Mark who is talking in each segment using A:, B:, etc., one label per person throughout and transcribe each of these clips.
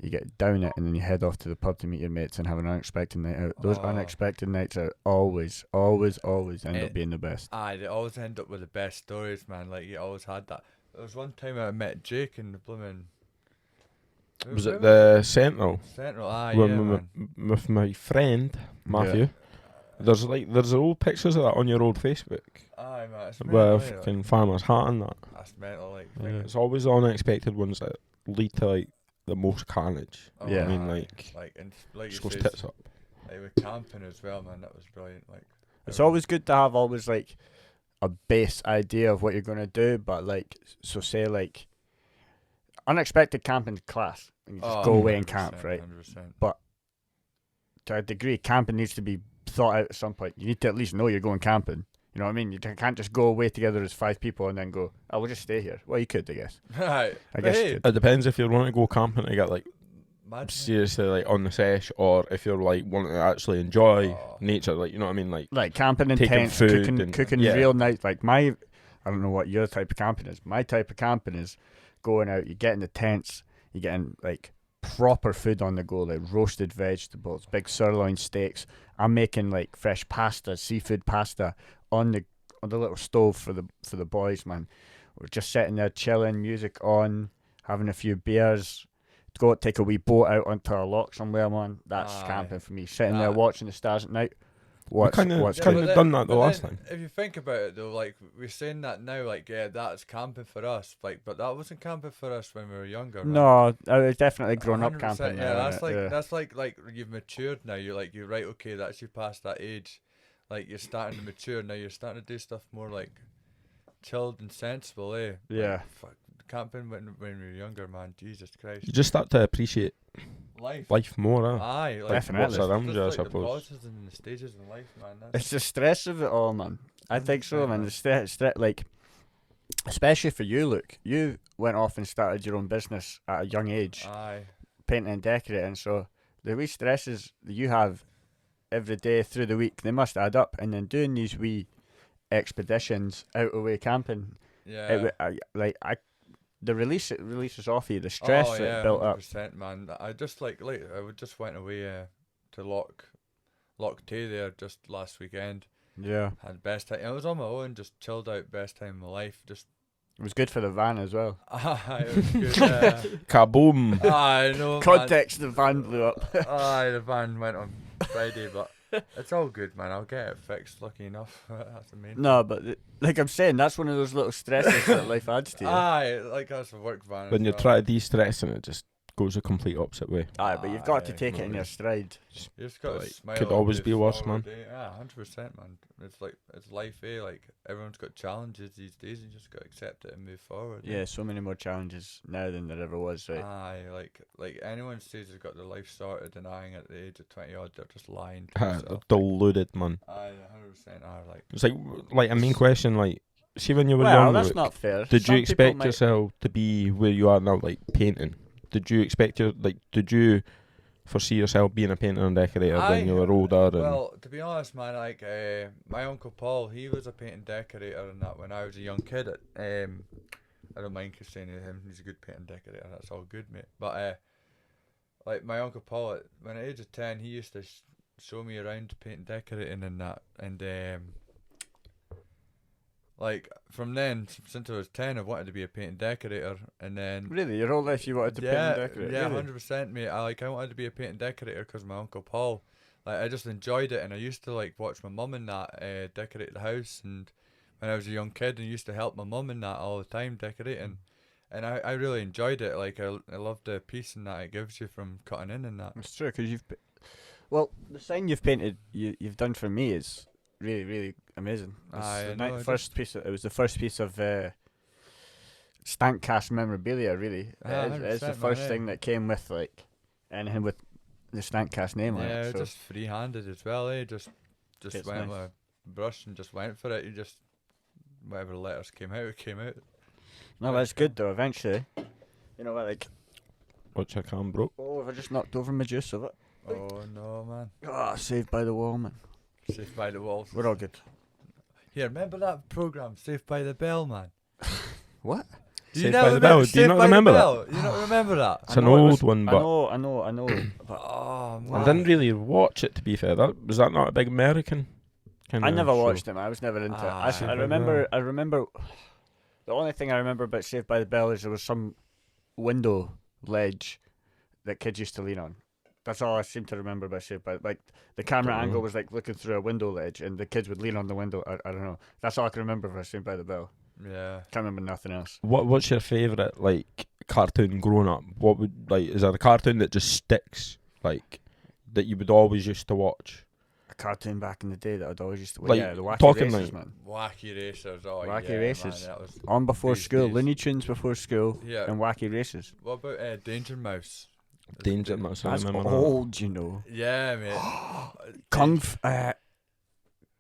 A: you get down it, and then you head off to the pub to meet your mates and have an unexpected night out. Those unexpected nights out always end up being the best.
B: Aye, they always end up with the best stories, man. Like, you always had that. There was one time I met Jake in the blooming...
C: Was it the Central?
B: Central, aye,
C: man. With my friend, Matthew.
A: Yeah.
C: There's old pictures of that on your old Facebook.
B: Aye, man, it's mental,
C: with fucking farmer's hat and that.
B: That's mental, like...
C: Yeah. It's always the unexpected ones that lead to, like, the most carnage.
A: Yeah.
C: I mean, like
B: and like
C: just
B: you
C: goes
B: say,
C: tits up.
B: like with camping as well, man, that was brilliant. Like,
A: It's always good to have always like a base idea of what you're gonna do, but like, so say like unexpected camping class, and you just go away and camp, right?
B: 100%.
A: But to a degree, camping needs to be thought out at some point. You need to at least know you're going camping. You know what I mean? You can't just go away together as 5 people and then go, oh, we'll just stay here. Well, you could, I guess.
B: Right.
A: I guess you
B: Hey,
A: could.
C: It depends if you're wanting to go camping to get like
B: imagine
C: seriously like on the sesh, or if you're like wanting to actually enjoy nature, like, you know what I mean, like
A: camping in
C: taking
A: tents,
C: food
A: cooking
C: yeah.
A: real nice. Like I don't know what your type of camping is. My type of camping is going out, you get in the tents, you're getting like proper food on the go, like roasted vegetables, big sirloin steaks. I'm making like fresh pasta, seafood pasta on the little stove for the boys, man. We're just sitting there chilling, music on, having a few beers. Go take a wee boat out onto a loch somewhere, man. That's camping for me. Sitting there watching the stars at night.
C: We kind of done that the last time.
B: If you think about it though, like we're saying that now, like yeah, that's camping for us. Like, but that wasn't camping for us when we were younger. Man.
A: No, I was definitely grown up
B: 100%,
A: camping.
B: Yeah,
A: now,
B: that's like you've matured now. You're right. Okay, that's you past that age. Like you're starting to mature now. You're starting to do stuff more like chilled and sensible, eh?
A: Yeah.
B: Like, fuck, camping when we were younger, man. Jesus Christ.
C: You just start to appreciate life more,
B: Aye, like,
A: Definitely.
C: What's around you, I
B: like
C: suppose.
B: the pauses and the stages in life, man. That's
A: It's the stress of it all, man. I think so, man. The stress, like, especially for you, Luke. You went off and started your own business at a young age,
B: aye.
A: painting and decorating. So the wee stresses that you have every day through the week, they must add up. And then doing these wee expeditions out away camping,
B: Yeah.
A: the release it releases off you the stress that built up.
B: 100%, man. I just I just went away to Loch Tay there just last weekend.
A: Yeah,
B: Had best time. I was on my own, just chilled out, best time of my life. Just
A: it was good for the van as well.
B: it was good.
C: Kaboom!
B: I know.
A: Context: the van blew up.
B: Aye, the van went on Friday, but it's all good, man. I'll get it fixed. Lucky enough. That's the main.
A: No, but like I'm saying, that's one of those little stresses that life adds to you.
B: Aye, like that's a work van.
C: When
B: as
C: you
B: well.
C: try to de-stress and it just goes the complete opposite way.
A: Aye, but you've got to
B: Aye,
A: take it in your stride.
B: You just got to
C: Like,
B: smile.
C: could
B: and
C: always
B: move
C: be worse,
B: forward,
C: man.
B: eh? Yeah, 100%, man. It's like it's life, eh? Like everyone's got challenges these days. You just got to accept it and move forward. eh?
A: Yeah, so many more challenges now than there ever was, right?
B: Aye, like anyone says they've got their life sorted and eyeing at the age of 20 odd, they're just lying to
C: They're
B: themselves.
C: deluded, man.
B: Aye, 100% are like.
C: It's like a main question, like, see when you were
A: Well,
C: young,
A: that's
C: Luke,
A: not fair.
C: did
A: Some
C: you
A: people
C: expect
A: might-
C: yourself to be where you are now, like painting? Did you expect did you foresee yourself being a painter and decorator when you were older? And
B: Well, to be honest, man, like my uncle Paul, he was a painting decorator and that when I was a young kid. I don't mind saying to him, he's a good painting decorator. That's all good, mate. But like my uncle Paul, when at the age of 10, he used to show me around painting decorating and that, and like from then, since I was 10, I wanted to be a painting decorator, and then
A: Really, your whole life you wanted to paint and decorate?
B: yeah,
A: really?
B: 100%, mate. I wanted to be a painting decorator because my uncle Paul, like I just enjoyed it, and I used to like watch my mum and that decorate the house, and when I was a young kid, I used to help my mum and that all the time decorating, and I really enjoyed it. Like I love the peace and that it gives you from cutting in and that.
A: It's true, because well, the sign you've painted, you've done for me is really, really amazing. It's
B: Aye,
A: the
B: I know,
A: it was the first piece of TheStankCast memorabilia, really.
B: Ah,
A: It's the
B: 100%,
A: first
B: man,
A: thing that came with like anything with the StankCast name on
B: Yeah,
A: it. So.
B: just free-handed as well, eh? Just
A: It's
B: went
A: nice.
B: with a brush and just went for it. You just whatever letters came out, it came out.
A: No, that's good though. Eventually, you know what? Like,
C: which I can, bro.
A: oh, have I just knocked over my juice of it?
B: Oh no, man!
A: Ah, Saved by the Wall, man.
B: Saved by the Walls.
A: We're all good.
B: Here, remember that program, Saved by the Bell, man?
A: What?
C: Saved by the Bell. Do you not remember that?
B: You don't remember that?
C: It's an old one, but
A: I know. But
B: Oh
C: I
B: man.
C: didn't really watch it. To be fair, was that not a big American kind
A: I
C: of
A: never
C: show?
A: watched it. I was never into it.
B: Ah,
A: I
B: Saved
C: by the
A: remember. The only thing I remember about Saved by the Bell is there was some window ledge that kids used to lean on. That's all I seem to remember about Saved by the camera
C: Don't know.
A: angle was like looking through a window ledge, and the kids would lean on the window. I don't know. That's all I can remember about Saved by the Bell.
B: Yeah.
A: Can't remember nothing else.
C: What's your favourite like cartoon growing up? What would is there a cartoon that just sticks like that you would always used to watch?
A: A cartoon back in the day that I'd always used to watch.
C: Like,
A: Yeah, the Wacky
C: talking
A: Races,
C: like-
A: man.
B: Wacky Racers. Oh,
A: Wacky
B: yeah,
A: Races.
B: Man, that was
A: On before
B: these
A: school.
B: days.
A: Looney Tunes before school.
B: Yeah.
A: And Wacky Races.
B: What about Danger Mouse?
C: Danger Mouse. I
A: That's
C: remember that.
A: old, you know.
B: Yeah, mate.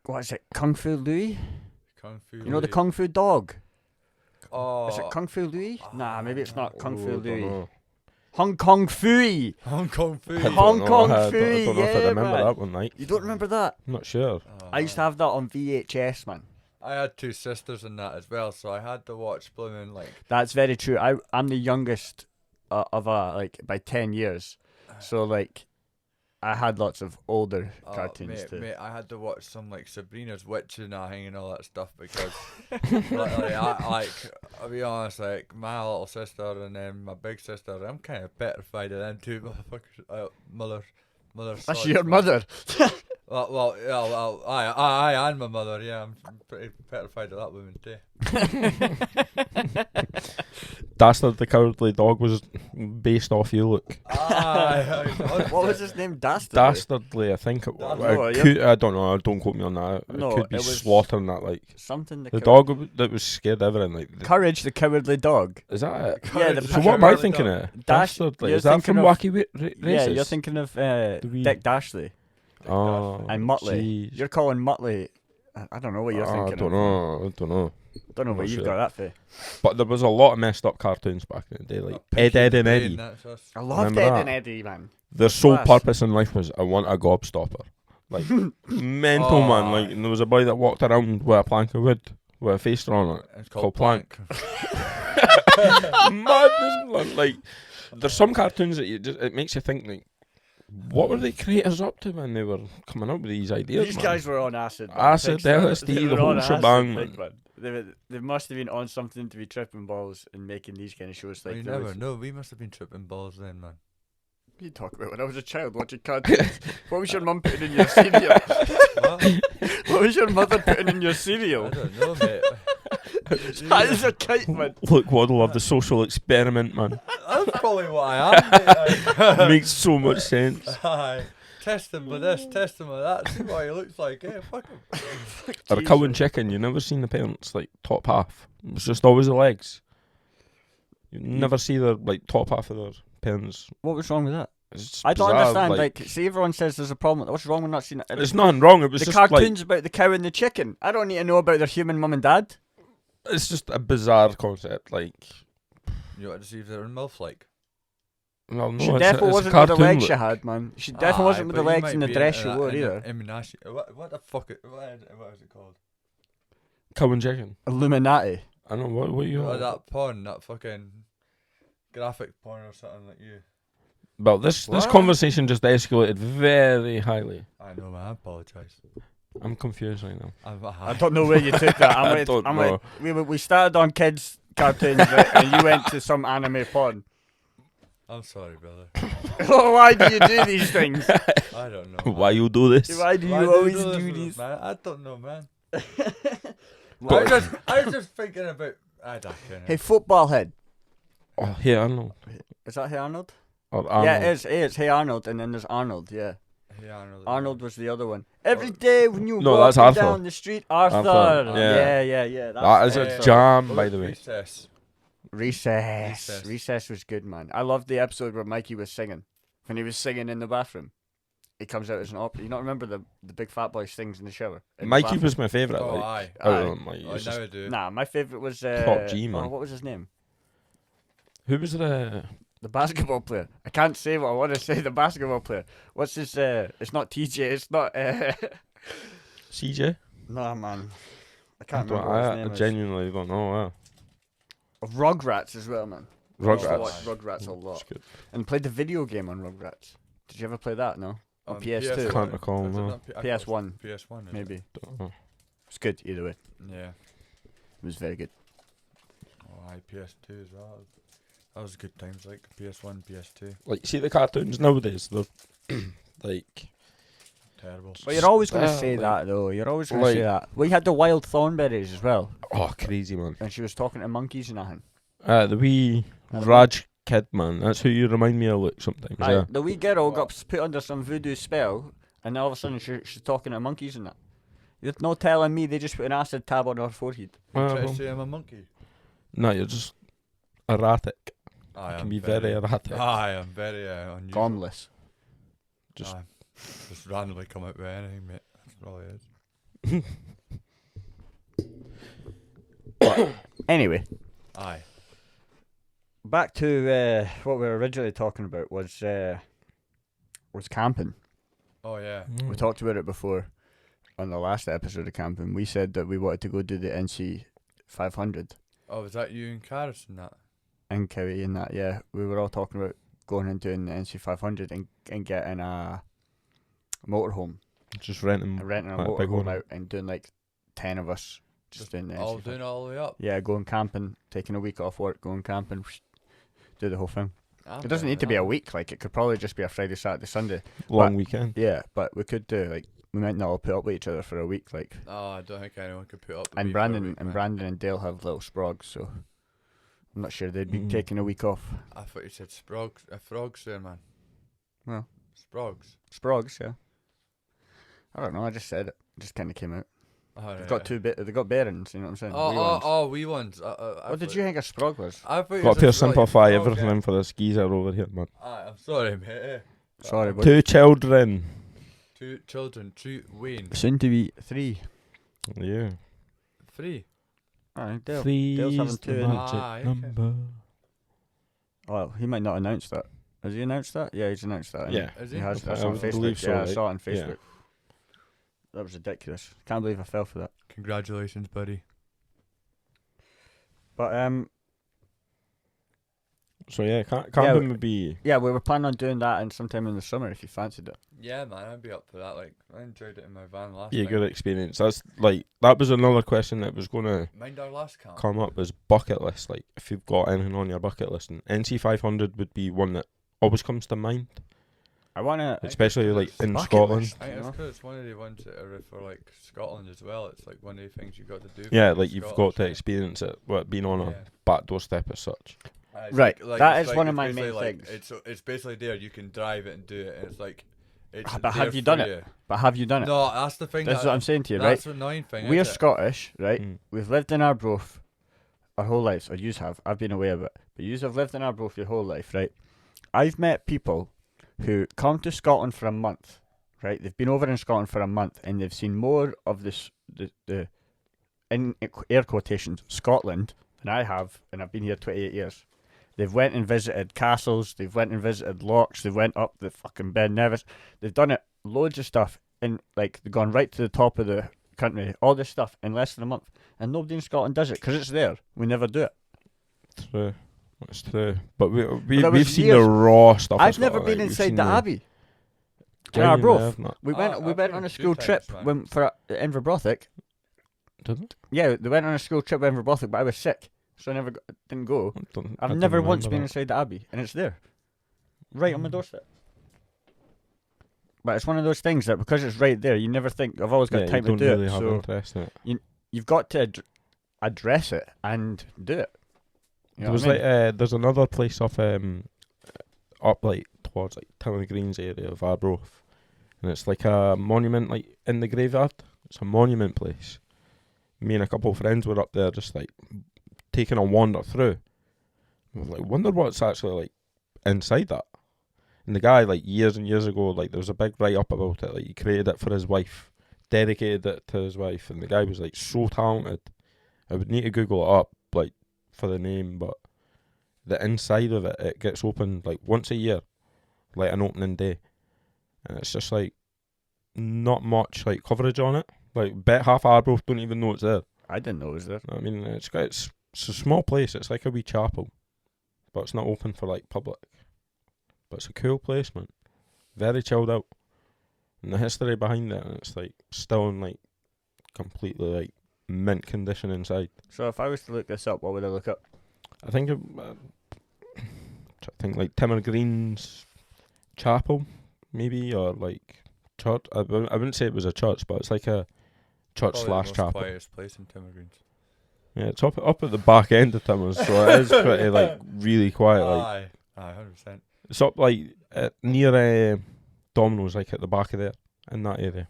A: What is it? Kung Fu Louie?
B: Kung Fu.
A: You know the
B: Louie.
A: Kung Fu dog?
B: Oh.
A: Is it Kung Fu Louie? Nah, maybe it's not Kung Fu
C: Oh, I don't
A: Louie.
C: know.
A: Hong Kong Fooey.
B: Hong Kong Fu.
C: I don't
A: Hong
C: know.
A: Kong
C: I don't
A: Fooey,
C: know if I
A: yeah,
C: remember
A: man.
C: that one. Like,
A: You don't remember that?
C: I'm not sure.
B: Oh,
A: I used to have that on VHS, man.
B: I had two sisters in that as well, so I had to watch blooming like.
A: That's very true. I'm the youngest of by 10 years. So like I had lots of older cartoons too.
B: Mate, I had to watch some like Sabrina's Witch and and all that stuff because, I'll be honest, like my little sister and then my big sister, I'm kind of petrified of them two motherfuckers. Mother.
A: That's
B: sons,
A: your
B: man.
A: mother.
B: I and my mother, yeah, I'm pretty petrified of that woman too.
C: Dastard the Cowardly Dog was based off you, look.
A: What was his name? Dastardly.
C: Dastardly, I think it was.
A: Dastardly,
C: I don't know. Don't quote me on that.
A: No,
C: it could be
A: it was
C: slaughtering that. Like
A: Something
C: the dog that was scared of everything. Like
A: Courage the Cowardly Dog.
C: is that it?
A: Yeah, the
C: So what am I thinking of?
A: Dash-
C: Dastardly.
A: you're
C: Is that from
A: thinking of-
C: Wacky Races?
A: Yeah, you're thinking of
C: wee-
A: Dick Dashley
C: Oh,
A: and Muttley.
C: jeez.
A: You're calling Muttley. I don't know what you're thinking
C: I don't
A: of.
C: know. I don't know.
A: Don't know
C: I'm
A: where
C: not
A: you've
C: sure.
A: got that for.
C: But there was a lot of messed up cartoons back in the day, like Ed, and Eddie.
A: I loved
C: Remember
A: Ed
C: that?
A: and Eddie, man.
C: Their sole
A: Class.
C: purpose in life was I want a gobstopper. Like mental man.
B: Oh.
C: Like and there was a boy that walked around with a plank of wood with a face on it.
B: It's
C: called
B: called Plank.
C: Madness, man. Like there's some cartoons that it makes you think like, what were the creators up to when they were coming up with these ideas?
A: These
C: man?
A: guys were on acid. man.
C: Acid,
A: Big time.
C: LSD,
A: They
C: the
A: were
C: whole
A: on acid,
C: shebang,
A: big
C: man.
A: man. They must have been on something to be tripping balls and making these kind of shows. Like
B: you
A: there
B: never
A: was-
B: know. We must have been tripping balls then, man.
A: What are you talking about? When I was a child watching cartoons, what was your mum putting in your cereal?
B: What?
A: What was your mother putting in your
B: I
A: cereal?
B: don't know, mate.
A: That is a kite, man.
C: Look, Waddle of the social experiment, man.
B: That's probably what I am, mate.
C: Makes so much sense.
B: Aye. Test him with this, test him with that, see what he looks like. Yeah, fuck him.
C: Or a cow and chicken, you never seen the parents like top half. It was just always the legs. You never see their like top half of their parents.
A: What was wrong with that?
C: It's just
A: I don't
C: bizarre,
A: understand. Like, see, everyone says there's a problem. What's wrong with not seeing it?
C: there's nothing wrong. It was
A: The
C: just
A: cartoons about the cow and the chicken. I don't need to know about their human mum and dad.
C: like it's just a bizarre concept. Like,
B: You want to see if they're in MILF like?
C: well, no,
A: She
C: it's
A: definitely
C: a
A: wasn't with the
C: cartoon
A: legs she
C: look.
A: had, man. She definitely wasn't with the legs and the dress she wore either.
B: What the fuck? What is it called?
C: Cow and chicken.
A: Illuminati.
C: I don't know what you.
B: That porn, that fucking graphic porn or something like you.
C: Well, this
B: What?
C: conversation just escalated very highly.
B: I know, man. I apologise.
C: I'm confused right now.
A: I don't know where you took that.
C: I don't know.
A: We started on kids cartoons right, and you went to some anime porn.
B: I'm sorry, brother.
A: Oh, why do you do these things?
B: I don't know.
C: Why you do this?
A: Why do you
B: Why
A: always
B: this
A: do
B: with us,
A: these?
B: man? I don't know, man.
C: But-
B: I was just thinking about. I don't know.
A: Hey, football head.
C: Oh, hey Arnold.
A: Is that Hey Arnold?
C: Or Arnold.
A: Yeah, it is. It's Hey Arnold, and then there's Arnold. Yeah,
B: Hey, Arnold.
A: Arnold was the other one. Every day when you
C: No,
A: walk
C: that's Arthur.
A: down the street, Arthur.
C: Arthur, yeah.
A: Yeah.
C: That is a jam, by the way.
B: Recess.
A: Recess.
B: Recess.
A: Recess was good, man. I loved the episode where Mikey was singing. When he was singing in the bathroom, he comes out as an opera. You not remember the big fat boy sings in the shower? In the
C: Mikey
A: bathroom?
C: was my favourite.
B: Oh,
C: like,
B: aye.
C: I don't know, Mikey
B: Oh,
C: was
B: now
C: just-
B: I do.
A: Nah, my favourite was
C: Top G, man.
A: Oh, what was his name?
C: Who was the?
A: The basketball player. I can't say what I want to say. The basketball player. What's his? It's not TJ. It's not.
C: CJ?
A: Nah, man. I
C: I,
A: can't remember what his name
C: I
A: is.
C: genuinely don't know.
A: Of Rugrats as well, man. I used to
C: Rugrats.
A: watch Rugrats a lot.
C: It's good.
A: And played the video game on Rugrats. Did you ever play that? No. On PS2.
C: Can't recall,
B: Is it
C: no.
B: not I thought it was
A: PS1,
B: PS1. Is it?
A: maybe.
C: Don't know.
A: It's good either way.
B: Yeah.
A: It was very good.
B: Oh, PS2 as well. That was good times, like PS1, PS2.
C: Like, see the cartoons nowadays, they're like,
B: Terrible.
A: But you're always going to say
C: like-
A: that, though. You're always going to say
C: like-
A: that. We had the wild thornberries as well.
C: oh, crazy, man.
A: And she was talking to monkeys and nothing.
C: The wee Raj kid, man. That's who you remind me of, Luke, sometimes.
A: Aye,
C: Yeah.
A: the wee girl got put under some voodoo spell, and all of a sudden she's talking to monkeys and that. You're no telling me they just put an acid tab on her forehead.
B: You try to
C: Well,
B: say I'm a monkey?
C: no, you're just erratic.
B: I
C: You
B: am
C: can be very erratic.
B: I am very unusual.
A: Gomless.
C: Just-
B: Aye. Just randomly come out with anything, mate. That's all it is.
A: Anyway,
B: Aye.
A: back to what we were originally talking about was camping.
B: Oh yeah.
A: We talked about it before on the last episode of camping. We said that we wanted to go do the NC 500
B: Oh, was that you and Caris and that?
A: in Cowie and that. Yeah, we were all talking about going and doing the NC 500 and getting a motorhome,
C: Just renting.
A: renting a
C: Like a big
A: motorhome
C: one.
A: out and doing like 10 of us just doing the NC
B: All
A: 500.
B: doing it all the way up.
A: Yeah, going camping, taking a week off work, going camping, do the whole thing.
B: I'm
A: It doesn't
B: down
A: need to
B: with
A: be a
B: that.
A: week. Like it could probably just be a Friday, Saturday, Sunday.
C: Long weekend.
A: Yeah, but we could do like we might not all put up with each other for a week. Like
B: Oh, I don't think anyone could put up. with
A: and
B: me for a
A: Brandon
B: week,
A: and
B: man.
A: Brandon and Dale have little sprogs, so I'm not sure they'd be
C: Mm.
A: taking a week off.
B: I thought you said sprogs. Frogs there, man.
A: Well.
B: Sprogs.
A: Sprogs, yeah. I don't know. I just said it. It just kind of came out.
B: Oh,
A: They've got they got bearings. You know what I'm saying?
B: Oh,
A: Wee
B: oh,
A: ones.
B: oh, wee ones.
A: What did you think a sprog was?
B: I thought you
C: Got
B: said
C: to
B: like
C: simplify
B: frog,
C: everything
B: yeah.
C: in for this geezer over here, man.
B: Aye, I'm sorry, mate.
A: Sorry, but
C: 2 children.
B: 2 children, 2 Wayne.
A: soon to be 3.
C: Yeah.
B: 3.
A: Alright, Dale.
C: Three's
A: Dale's having
C: the
A: 2 in.
C: magic
B: okay.
C: number.
A: Well, he might not announce that. Has he announced that? Yeah, he's announced that.
C: Yeah.
B: Is
A: He
B: he?
A: has. That's
C: I
A: on
C: would
A: Facebook.
C: believe so,
A: Yeah, I
C: right?
A: saw it on
C: Yeah.
A: Facebook. That was ridiculous. Can't believe I fell for that.
B: Congratulations, buddy.
A: But
C: So yeah, camping would be.
A: yeah, we were planning on doing that and sometime in the summer if you fancied it.
B: Yeah, man, I'd be up for that. Like, I enjoyed it in my van last
C: Be a
B: time.
C: good experience. That's like that was another question that was gonna
B: Mind our last camp.
C: come up was bucket list. Like if you've got anything on your bucket list, and NC 500 would be one that always comes to mind,
A: I wanna.
C: especially like in
A: Bucket
C: Scotland.
A: list.
B: I think
A: You
B: it's
A: know?
B: 'cause it's one of the ones that are for like Scotland as well. It's like one of the things you've got to do.
C: Yeah,
B: for
C: like you've
B: Scotland,
C: got to
B: so-
C: experience it. What being on a
B: Yeah.
C: back doorstep as such.
B: It's
A: Right, that
B: it's
A: is one of
B: it's
A: my
B: basically
A: main
B: like,
A: things.
B: It's basically there. You can drive it and do it, and it's like. It's
A: But have
B: there
A: you done
B: for
A: it?
B: you.
A: But have you done it?
B: No, that's the thing.
A: That's what I'm saying to you, right?
B: That's the annoying thing.
A: We're
B: is it?
A: Scottish, right?
C: Mm.
A: We've lived in Arbroath our whole lives, or yous have. I've been away a bit, but yous have lived in Arbroath your whole life, right? I've met people who come to Scotland for a month, right? They've been over in Scotland for a month, and they've seen more of this, the in air quotations, Scotland than I have, and I've been here 28 years. They've went and visited castles, they've went and visited locks, they've went up the fucking Ben Nevis, they've done it, loads of stuff, and like they've gone right to the top of the country, all this stuff in less than a month, and nobody in Scotland does it because it's there. We never do it.
C: True, that's true. But
A: that
C: we've
A: was
C: seen
A: years.
C: the raw stuff.
A: I've
C: as
A: never
C: well,
A: been
C: like, we've
A: inside
C: seen
A: the Abbey. In
C: Aye,
A: Arbroath.
C: I've not.
A: We went
B: I've
A: on
B: been
A: a
B: a
A: school
B: few
A: trip
B: times, man.
A: when, for Inverbrothick.
C: Didn't?
A: Yeah, they went on a school trip with Inverbrothick, but I was sick, so I never didn't go. I've never once been inside the Abbey, and it's there, right on my doorstep. But it's one of those things that because it's right there, you never think I've always got time to
C: don't
A: do
C: really
A: it.
C: have
A: So
C: interest in it.
A: you've got to address it and do it. You know
C: There was
A: what I mean?
C: like there's another place up like towards like Tilling Greens area of Arbroath, and it's like a monument like in the graveyard. It's a monument place. Me and a couple of friends were up there just like taking a wander through. I was like, wonder what's actually like inside that. And the guy like years and years ago, like there was a big write up about it. Like he created it for his wife, dedicated it to his wife, and the guy was like so talented. I would need to Google it up like for the name, but the inside of it gets opened like once a year, like an opening day, and it's just like not much like coverage on it. Like bet half Arbroath don't even know it's there.
A: I didn't know it was there.
C: I mean, it's It's a small place. It's like a wee chapel, but it's not open for like public. But it's a cool place, man. Very chilled out. And the history behind it, and it's like still in like completely like mint condition inside.
A: So if I was to look this up, what would I look up?
C: I think like Timmer Green's chapel, maybe, or like church. I wouldn't say it was a church, but it's like a church
B: Probably
C: slash
B: the most
C: chapel.
B: quietest place in Timmergreens.
C: Yeah, it's up at the back end of Timmers, so it is pretty like really quiet. Like
B: Aye, 100%.
C: it's up like near Domino's, like at the back of there, in that area.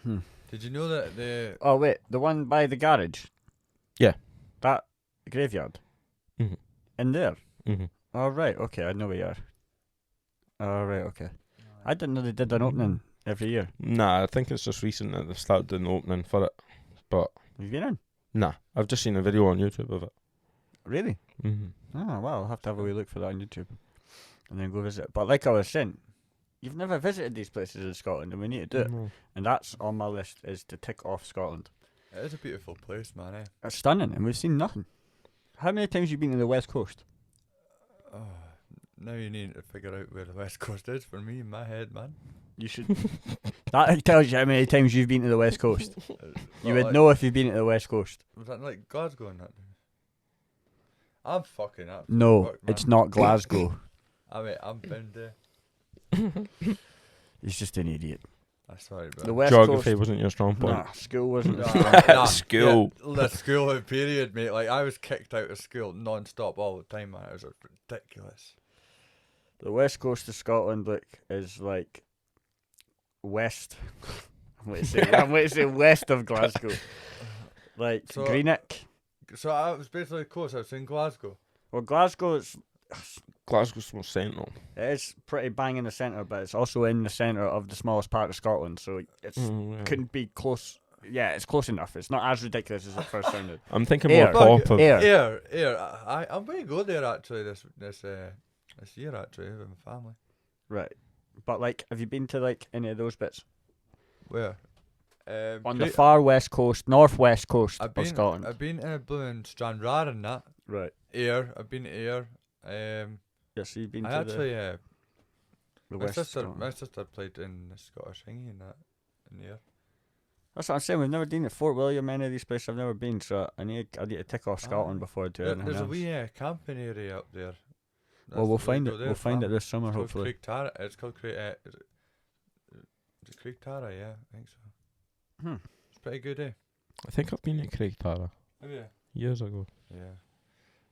B: Did you know that
A: Oh wait, the one by the garage.
C: Yeah.
A: That graveyard.
C: Mhm.
A: In there.
C: Mhm.
A: Oh right, okay, I know where you are. Oh right, okay. I didn't know they did an opening every year.
C: Nah, I think it's just recent that they've started doing the opening for it. But
A: Have you been in?
C: nah, I've just seen a video on YouTube of it.
A: Really? Oh well, I'll have to have a wee look for that on YouTube. And then go visit. But like I was saying, you've never visited these places in Scotland and we need to do it.
C: No.
A: And that's on my list, is to tick off Scotland.
B: It is a beautiful place, man.
A: It's stunning and we've seen nothing. How many times have you been to the West Coast?
B: Oh, now you need to figure out where the West Coast is for me in my head, man.
A: You should. That tells you how many times you've been to the West Coast. You
B: Well,
A: would
B: like,
A: know if you've been to the West Coast.
B: Was that like Glasgow and that? I'm fucking up.
A: No,
B: Fuck,
A: it's
B: man.
A: not Glasgow.
B: I mean, I'm been there.
A: He's just an idiot.
B: I'm sorry, bro.
A: The West
C: Geography
A: Coast.
C: wasn't your strong point.
A: Nah, school wasn't.
B: Nah,
C: School.
B: Yeah, the school period, mate. Like, I was kicked out of school non-stop all the time, man. It was ridiculous.
A: The West Coast of Scotland, is like west. I'm going to say west of Glasgow. Like
B: So-
A: Greenock.
B: So I was basically close. I was in Glasgow.
A: Well, Glasgow
C: Glasgow's most central.
A: it is pretty bang in the centre, but it's also in the centre of the smallest part of Scotland, so it's
C: Yeah.
A: couldn't be close. Yeah, it's close enough. It's not as ridiculous as it first sounded.
C: I'm thinking
A: Air.
C: more pop of.
A: Air.
B: I'm going to go there actually this year actually with my family.
A: Right. But like, have you been to like any of those bits?
B: Where?
A: On the far west coast, northwest coast
B: I've
A: of
B: been
A: Scotland.
B: I've been in Blue Stranraer and that.
A: Right.
B: Ayr. I've been to Ayr.
A: Yeah, so you've been
B: I
A: to
B: actually
A: the
B: my
A: west.
B: sister
A: Scotland.
B: my sister played in the Scottish thingy and that in Ayr.
A: That's what I'm saying. We've never been to Fort William, any of these places I've never been, so I need to tick off Scotland before I do anything
B: There's a
A: else.
B: wee camping area up there.
A: Well, we'll
B: That's-
A: find
B: go
A: it.
B: there,
A: We'll find it
B: family.
A: this summer,
B: It's called
A: hopefully.
B: Craig Tara. It's called Craig. Is it Craig Tara? Yeah, I think so.
A: Hmm.
B: It's pretty good, eh?
C: I think I've been at Craig Tara
B: Oh yeah.
C: years ago.
B: Yeah.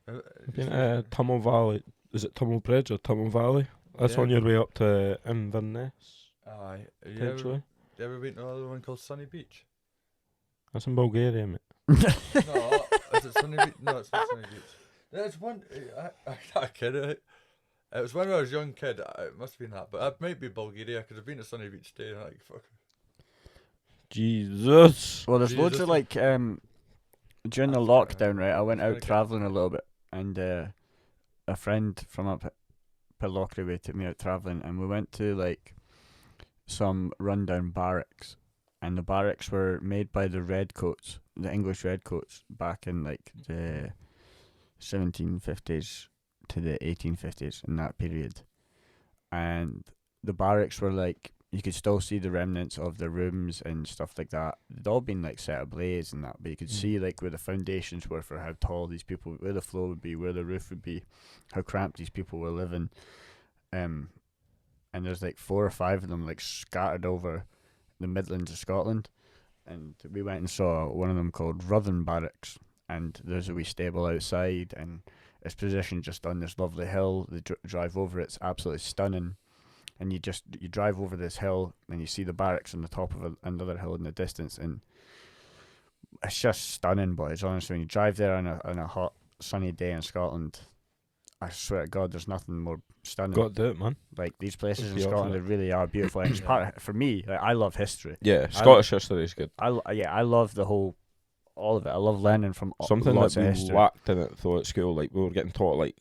C: I've been at Tummel Valley. Is it Tummel Bridge or Tummel Valley? That's
B: Yeah.
C: on your way up to Inverness,
B: Aye.
C: potentially.
B: You ever been to another one called Sunny Beach?
C: That's in Bulgaria, mate.
B: No, is it Sunny Beach? No, it's not Sunny Beach. There's one. I can't kid it. It was when I was a young kid. It must have been that, but it might be Bulgaria because I've been to Sunny Beach today. And I'm like, fuck.
C: Jesus.
A: Well, there's loads
B: Jesus.
A: of like during the
B: That's
A: lockdown, right? I went
B: that's
A: out
B: very good.
A: travelling a little bit, and a friend from up Pillochry way took me out travelling, and we went to like some rundown barracks, and the barracks were made by the Redcoats, the English Redcoats, back in like the 1750s to the 1850s, in that period, and the barracks were like, you could still see the remnants of the rooms and stuff like that. They'd all been like set ablaze and that, but you could see like where the foundations were for how tall these people, where the floor would be, where the roof would be, how cramped these people were living. And there's like 4 or 5 of them like scattered over the Midlands of Scotland. And we went and saw one of them called Ruthin Barracks, and there's a wee stable outside, and it's positioned just on this lovely hill. The drive over it's absolutely stunning. And you drive over this hill and you see the barracks on the top of another hill in the distance, and it's just stunning, boys. Honestly, when you drive there on a hot sunny day in Scotland, I swear to God, there's nothing more stunning.
C: Got to do it, man.
A: Like these places in
C: Be up for
A: Scotland,
C: it.
A: they really are beautiful. And it's for me. Like, I love history.
C: Yeah, Scottish history is good.
A: I love all of it. I love learning from
C: Something
A: lots
C: that
A: of
C: we
A: history.
C: lacked in it though at school. Like we were getting taught like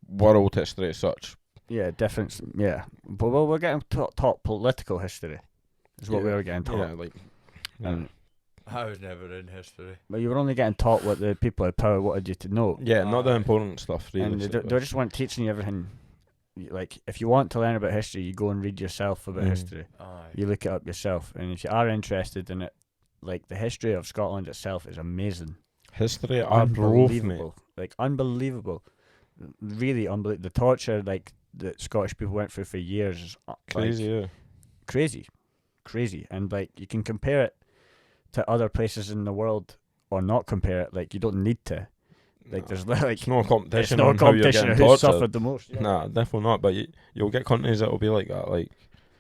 C: world history as such.
A: Yeah, difference. Yeah, but we're getting taught political history. Is what we
C: Yeah.
A: were getting taught.
C: Yeah, like
A: And
B: I was never in history.
A: But you were only getting taught what the people in power wanted you to know.
C: Yeah, not the
B: Aye.
C: important stuff, really.
A: And they just weren't teaching you everything. Like, if you want to learn about history, you go and read yourself about history.
B: Aye.
A: You look it up yourself. And if you are interested in it, like, the history of Scotland itself is amazing.
C: History are rough, mate.
A: Unbelievable. Like, unbelievable. Really unbelievable. The torture, like, that Scottish people went through for years is
C: Crazy, yeah.
A: Crazy. And, like, you can compare it to other places in the world, or not compare it. Like, you don't need to. Like, there's like,
C: it's no competition.
A: it's no
C: on how you're
A: competition
C: getting
A: of who
C: tortured.
A: suffered the most. Yeah.
C: Nah, definitely not. But you'll get countries that'll be like that. Like,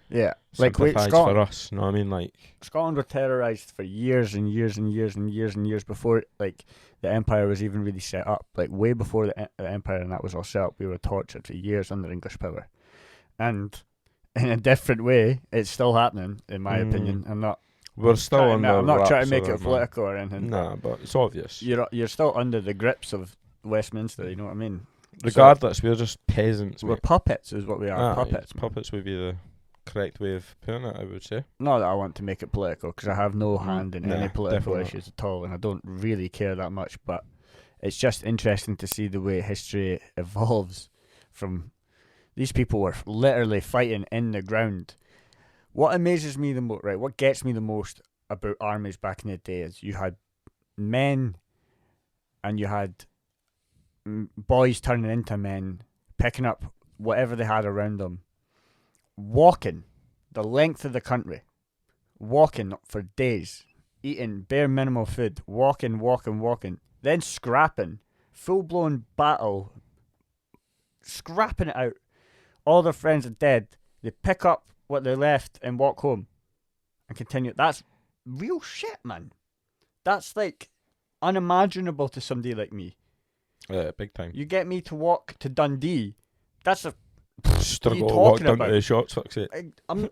A: Yeah. Like, wait,
C: sympathise
A: Scotland,
C: for us. You know what I mean? Like,
A: Scotland were terrorised for years and years and years and years and years before, like, the empire was even really set up. Like, way before the empire and that was all set up, we were tortured for years under English power. And in a different way, it's still happening, in my opinion.
C: we're still
A: I'm
C: under
A: not trying to
C: wraps
A: make
C: of
A: it
C: it, man.
A: political or anything.
C: Nah, but it's obvious.
A: You're still under the grips of Westminster, you know what I mean?
C: Regardless, we're just peasants.
A: We're
C: mate.
A: puppets, is what we are. Puppets.
C: Puppets would be the correct way of putting it, I would say.
A: Not that I want to make it political, because I have no hand in
C: Nah,
A: any political
C: definitely not.
A: issues at all, and I don't really care that much, but it's just interesting to see the way history evolves from... These people were literally fighting in the ground. What amazes me the most, right, what gets me the most about armies back in the day is you had men and you had boys turning into men, picking up whatever they had around them, walking the length of the country, walking for days, eating bare minimal food, walking, then scrapping, full-blown battle, scrapping it out. All their friends are dead. They pick up what they left and walk home and continue. That's real shit, man. That's like unimaginable to somebody like me.
C: Yeah, big time.
A: You get me to walk to Dundee. That's a...
C: Struggle
A: you
C: to walk
A: talking
C: down
A: about?
C: to the shops, fuck's sake.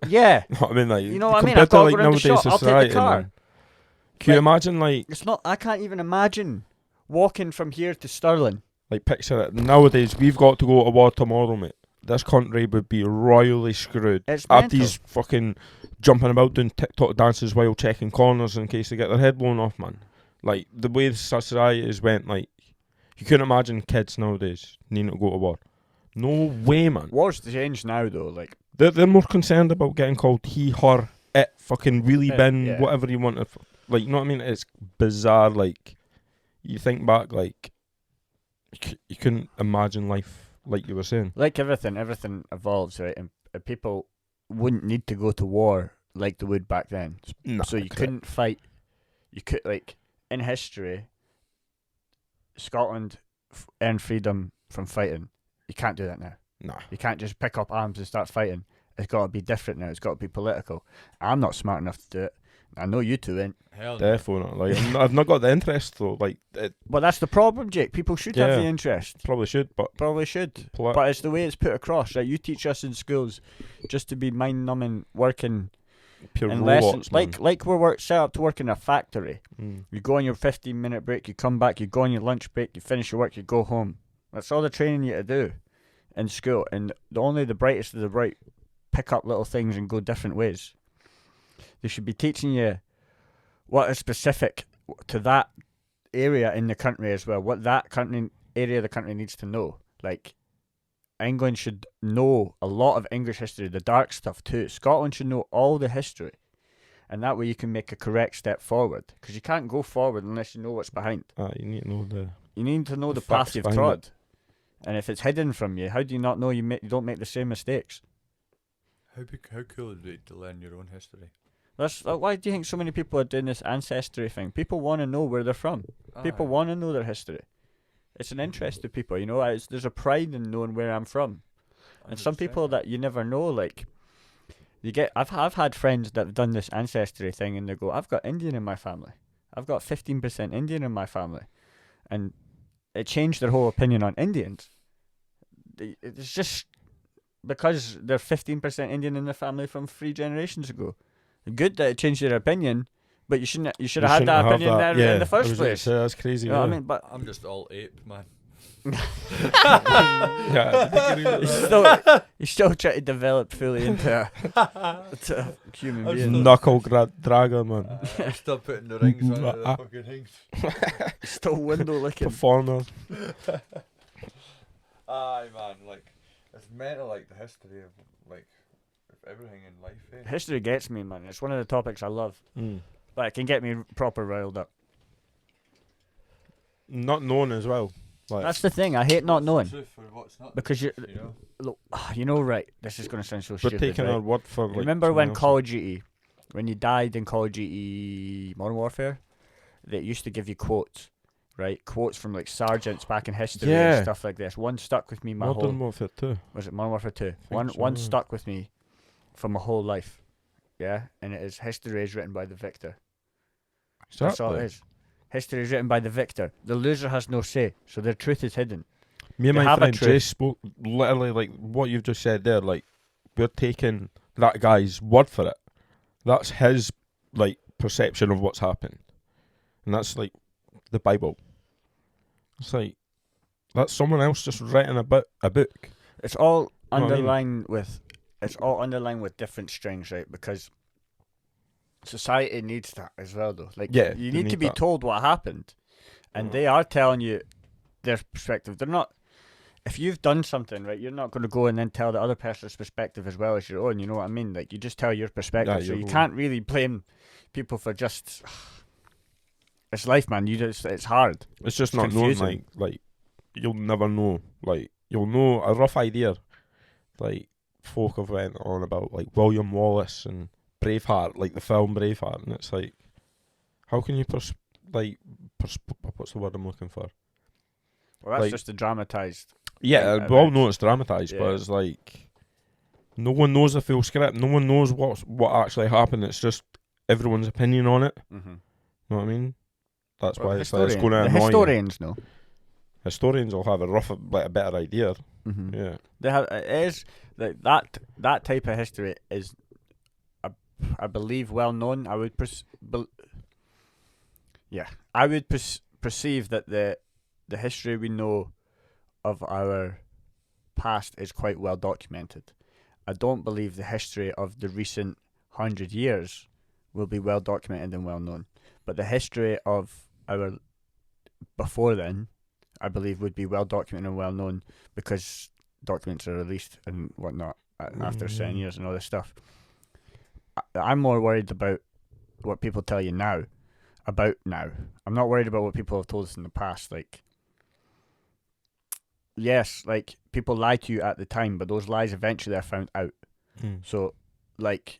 A: Yeah.
C: You know what I mean? Like,
A: You know what I mean?
C: compared
A: I've got to
C: like
A: go round the
C: nowadays
A: shop. I'll take the
C: society,
A: car.
C: man. Can you
A: Like,
C: imagine, like,
A: It's not... I can't even imagine walking from here to Stirling.
C: picture it. Nowadays, we've got to go to war tomorrow, mate. This country would be royally screwed.
A: It's
C: Have
A: mental.
C: these fucking jumping about doing TikTok dances while checking corners in case they get their head blown off, man. Like, the way the society has went, like, you couldn't imagine kids nowadays needing to go to war. No way, man.
A: War's changed now, though. Like,
C: They're more concerned about getting called he, her, it, fucking wheelie bin,
A: yeah.
C: whatever you want to... Like, you know what I mean? It's bizarre, like... You think back, like... You couldn't imagine life like you were saying.
A: like everything evolves, right? And people wouldn't need to go to war like they would back then.
C: Nah,
A: So you couldn't fight. You could, like, in history, Scotland earned freedom from fighting. You can't do that now.
C: Nah.
A: You can't just pick up arms and start fighting. It's got to be different now. It's got to be political. I'm not smart enough to do it. I know you two ain't.
B: Hell no.
C: Definitely not. Like, I've not got the interest, though. Like, it
A: But that's the problem, Jake. People should have
C: Yeah.
A: the interest.
C: probably should, but...
A: Probably should. But it's the way it's put across, right? You teach us in schools just to be mind-numbing, working
C: pure
A: in
C: robots,
A: lessons.
C: man.
A: Like we're set up to work in a factory.
C: Mm.
A: You go on your 15-minute break, you come back, you go on your lunch break, you finish your work, you go home. That's all they're training you to do in school. And only the brightest of the bright pick up little things and go different ways. They should be teaching you what is specific to that area in the country as well, what that area of the country needs to know. Like, England should know a lot of English history, the dark stuff too. Scotland should know all the history. And that way you can make a correct step forward. Because you can't go forward unless you know what's behind.
C: You need to know the...
A: You need to know
C: The
A: the path
C: facts
A: you've
C: behind
A: trod. And if it's hidden from you, how do you not know you don't make the same mistakes?
B: How cool would it be to learn your own history?
A: Why do you think so many people are doing this ancestry thing? People want to know where they're from. People want to know their history. It's an interest to people, you know. There's a pride in knowing where I'm from. And some people that you never know, like, I've had friends that have done this ancestry thing, and they go, I've got Indian in my family. I've got 15% Indian in my family. And it changed their whole opinion on Indians. It's just because they're 15% Indian in their family from 3 generations ago. Good that it changed your opinion, but you should have had that opinion there in the first place.
C: That's crazy.
A: You know what I
C: yeah.
A: mean? But
B: I'm just all ape, man.
C: Yeah, I agree with that.
A: He's still trying to develop fully into a human
B: I'm
A: being.
B: still-
C: Knuckle dragger, man.
B: I'm still putting the rings on the fucking things.
A: Still window licking.
C: Performer.
B: Aye, man, like, it's mental, like, the history of, like, of everything in life, eh?
A: History gets me, man. It's one of the topics I love.
C: Mm.
A: But it can get me proper riled up.
C: Not known as well. Like,
A: That's the thing. I hate not knowing.
B: Truth or what's not
A: Because
B: you know?
A: look, you know, right? This is going to sound so
C: we're
A: stupid.
C: taking
A: Right?
C: our word for like.
A: Remember
C: someone
A: when
C: else.
A: Call of Duty, when you died in Call of Duty Modern Warfare, they used to give you quotes, right? Quotes from like sergeants back in history
C: Yeah.
A: and stuff like this. One stuck with me my
C: Modern
A: whole.
C: Warfare 2.
A: Was it Modern Warfare 2? One
C: so,
A: one
C: yeah.
A: stuck with me for my whole life. Yeah, and it is history is written by the victor. That's all it is. History is written by the victor. The loser has no say, so their truth is hidden.
C: Me and
A: They
C: my
A: have a
C: friend
A: truth.
C: Jay spoke literally like what you've just said there. Like, we're taking that guy's word for it. That's his like perception of what's happened, and that's like the Bible. It's like that's someone else just writing a book.
A: It's all
C: Know what I mean?
A: underlined with different strings, right? Because society needs that as well, though. Like,
C: Yeah,
A: you
C: they
A: need to
C: need
A: be
C: that.
A: told what happened, and they are telling you their perspective. They're not. If you've done something, right, you're not going to go and then tell the other person's perspective as well as your own. You know what I mean? Like, you just tell your perspective,
C: Yeah,
A: so
C: your
A: you
C: own.
A: can't really blame people for just. It's life, man. It's hard.
C: It's just
A: It's
C: not known.
A: confusing.
C: Like you'll never know. Like you'll know a rough idea. Like folk have went on about like William Wallace and Braveheart, like the film Braveheart, and it's like, how can you what's the word I'm looking for?
A: Well, that's
C: Like-
A: just a dramatized.
C: Yeah,
A: Like,
C: we all
A: events.
C: know it's dramatised,
A: Yeah.
C: but it's like no one knows the full script. No one knows what actually happened. It's just everyone's opinion on it.
A: Mm-hmm.
C: Know what I mean? That's
A: Well,
C: why it's going to
A: the
C: annoy you.
A: historians know.
C: Historians will have a better idea.
A: Mm-hmm.
C: Yeah.
A: They have it is like that type of history is, I believe, well known. I would perceive that the history we know of our past is quite well documented. I don't believe the history of the recent 100 years will be well documented and well known, but the history of our before then, I believe, would be well documented and well known because documents are released and whatnot after 7
C: Mhm.
A: years and all this stuff. I'm more worried about what people tell you now. About now, I'm not worried about what people have told us in the past. Like, yes, like people lie to you at the time, but those lies eventually are found out.
C: Mm.
A: So, like,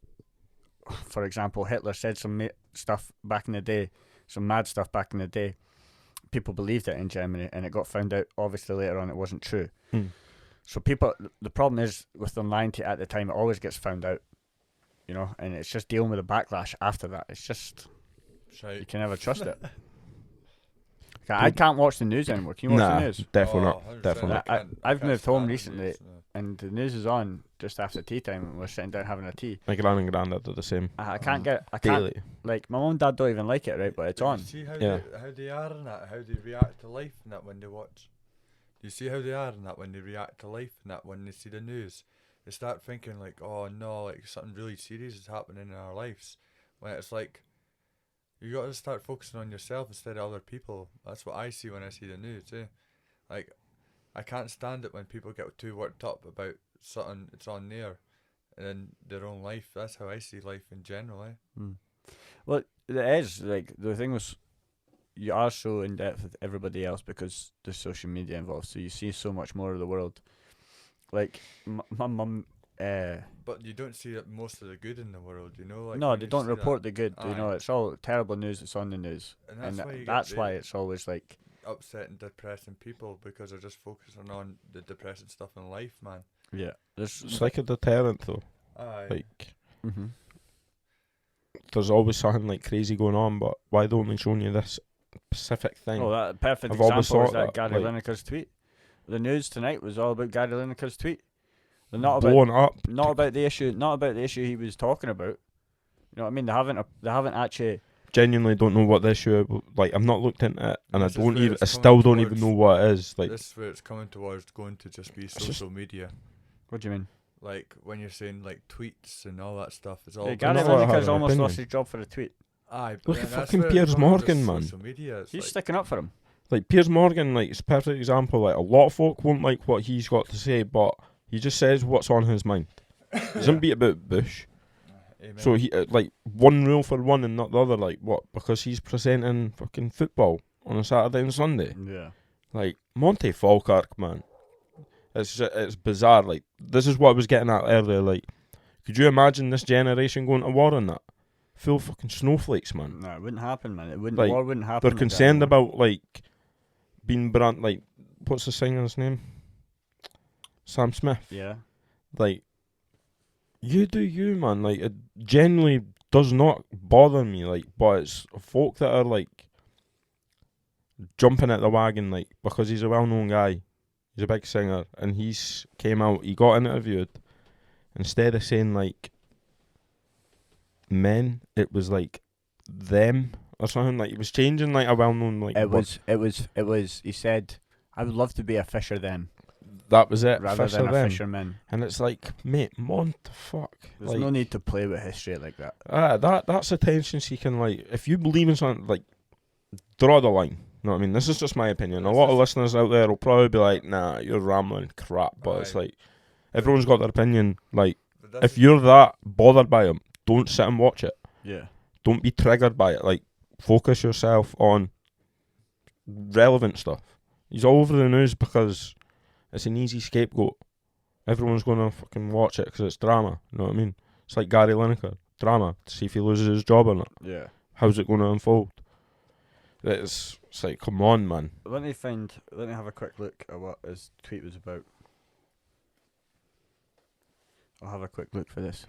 A: for example, Hitler said some stuff back in the day, some mad stuff back in the day. People believed it in Germany, and it got found out obviously later on it wasn't true.
C: Mm.
A: So the problem is with them lying to you at the time, it always gets found out, you know, and it's just dealing with the backlash after that. It's just, you can never trust it. I can't watch the news anymore. Can you watch the news?
C: Definitely
B: Oh,
C: not.
B: 100%.
C: Definitely not.
A: I've
B: can't
A: moved home
B: stand the
A: recently.
B: news, no.
A: And the news is on just after tea time, and we're sitting down having a tea.
C: My gran and granddad do the same
A: I can't
C: daily.
A: like, my mum and dad don't even like it, right? But it's
B: But
A: on.
B: You see
C: Yeah.
B: how they are in that, how they react to life and that when they watch. You see how they are in that when they react to life and that when they see the news. They start thinking like, oh no, like something really serious is happening in our lives. When it's like, you got to start focusing on yourself instead of other people. That's what I see when I see the news, eh? Like, I can't stand it when people get too worked up about something that's on there and then their own life. That's how I see life in general, eh?
A: Well, it is like the thing was, you are so in depth with everybody else because there's social media involved, so you see so much more of the world. Like my mum,
B: But you don't see most of the good in the world, you know? Like
A: no,
B: when
A: they
B: you
A: don't
B: see
A: report
B: that,
A: the good. You know,
B: Aye.
A: it's all terrible news that's on the news,
B: and
A: and
B: that's why you
A: that's
B: get
A: why
B: the
A: it's always like,
B: upset and depressing people because they're just focusing on the depressing stuff in life, man.
A: yeah, there's
C: It's like a deterrent though.
B: Aye.
C: Like
A: mm-hmm.
C: there's always something like crazy going on, but why don't they show you this specific thing?
A: Oh, that perfect
C: I've always
A: example was
C: thought
A: that
C: that,
A: Gary
C: like-
A: Lineker's tweet. The news tonight was all about Gary Lineker's tweet. They're not about
C: Blown up.
A: not about the issue he was talking about. You know what I mean? They haven't actually
C: genuinely don't know what the issue. Like, I've not looked into it, and
B: This is where it's
C: I
B: coming
C: still don't even
B: towards-
C: know what it is. Like,
B: This is where it's coming towards going to just be
C: just-
B: social media.
A: What do you mean?
B: Like when you're saying like tweets and all that stuff, it's all.
A: Yeah,
B: about-
A: Gary
C: not allowed to have
A: Lineker's
C: an
A: almost
C: opinion.
A: lost his job for a tweet.
B: Aye, but
C: Look
B: then
C: at
B: that's
C: fucking
B: where it's
C: Piers
B: coming,
C: Morgan,
B: just
C: man.
B: Social media, it's
A: He's
B: like,
A: sticking up for him.
C: like Piers Morgan, like, is a perfect example. Like, a lot of folk won't like what he's got to say, but he just says what's on his mind. He doesn't beat about bush.
B: amen.
C: So he like one rule for one and not the other. Like, what? Because he's presenting fucking football on a Saturday and Sunday.
A: Yeah.
C: Like, Monty Falkirk, man. It's bizarre. Like, this is what I was getting at earlier. Like, could you imagine this generation going to war on that? Full fucking snowflakes, man.
A: No, it wouldn't happen, man. It wouldn't.
C: Like,
A: War wouldn't happen.
C: They're
A: like that
C: concerned
A: anymore.
C: about, like, being brand, like, what's the singer's name? Sam Smith.
A: Yeah.
C: Like, you do you, man. Like, it genuinely does not bother me. Like, but it's folk that are, like, jumping at the wagon, like, because he's a well-known guy. He's a big singer, and he got interviewed. Instead of saying, like, men, it was, like, them or something. Like, he was changing, like, a well-known, like,
A: It
C: word.
A: was. He said, "I would love to be a fisher then,
C: That was it,
A: rather
C: fisher
A: than a
C: them.
A: fisherman."
C: And it's like, mate, what the fuck?
A: There's
C: Like,
A: no need to play with history like that.
C: that's attention seeking. Like, if you believe in something, like, draw the line. You know what I mean? This is just my opinion. A lot of listeners out there will probably be like, nah, you're rambling crap. But it's
B: Aye.
C: like, everyone's got their opinion. Like,
B: But this
C: if
B: is-
C: you're that bothered by him, don't sit and watch it.
A: Yeah.
C: Don't be triggered by it. Like, focus yourself on relevant stuff. He's all over the news because it's an easy scapegoat. Everyone's going to fucking watch it because it's drama. You know what I mean? It's like Gary Lineker. Drama. To see if he loses his job or not.
A: Yeah.
C: How's it going to unfold? It's like, come on, man.
A: Let me have a quick look at what his tweet was about. I'll have a quick look for this.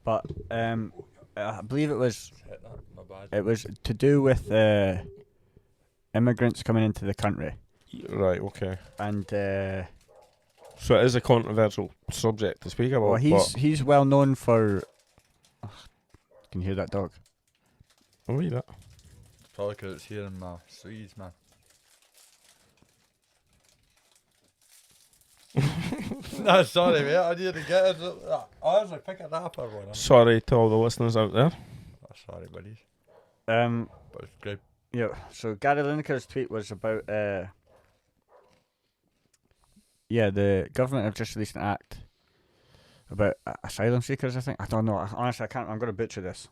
A: But I believe it was
B: Hit that, my bad.
A: it was to do with immigrants coming into the country.
C: Right, okay.
A: And
C: So it is a controversial subject to speak about.
A: well, he's well known for can you hear that dog?
C: But, oh, that.
B: Probably because it's here in my Swedes, man. No, sorry, mate. I need to get it. I was like, pick it up, everyone.
C: Sorry to all the listeners out there.
B: Oh, sorry, buddies.
A: But
B: it's great.
A: Yeah, so Gary Lineker's tweet was about the government have just released an act about asylum seekers, I think. I don't know. Honestly, I can't. I'm going to butcher this.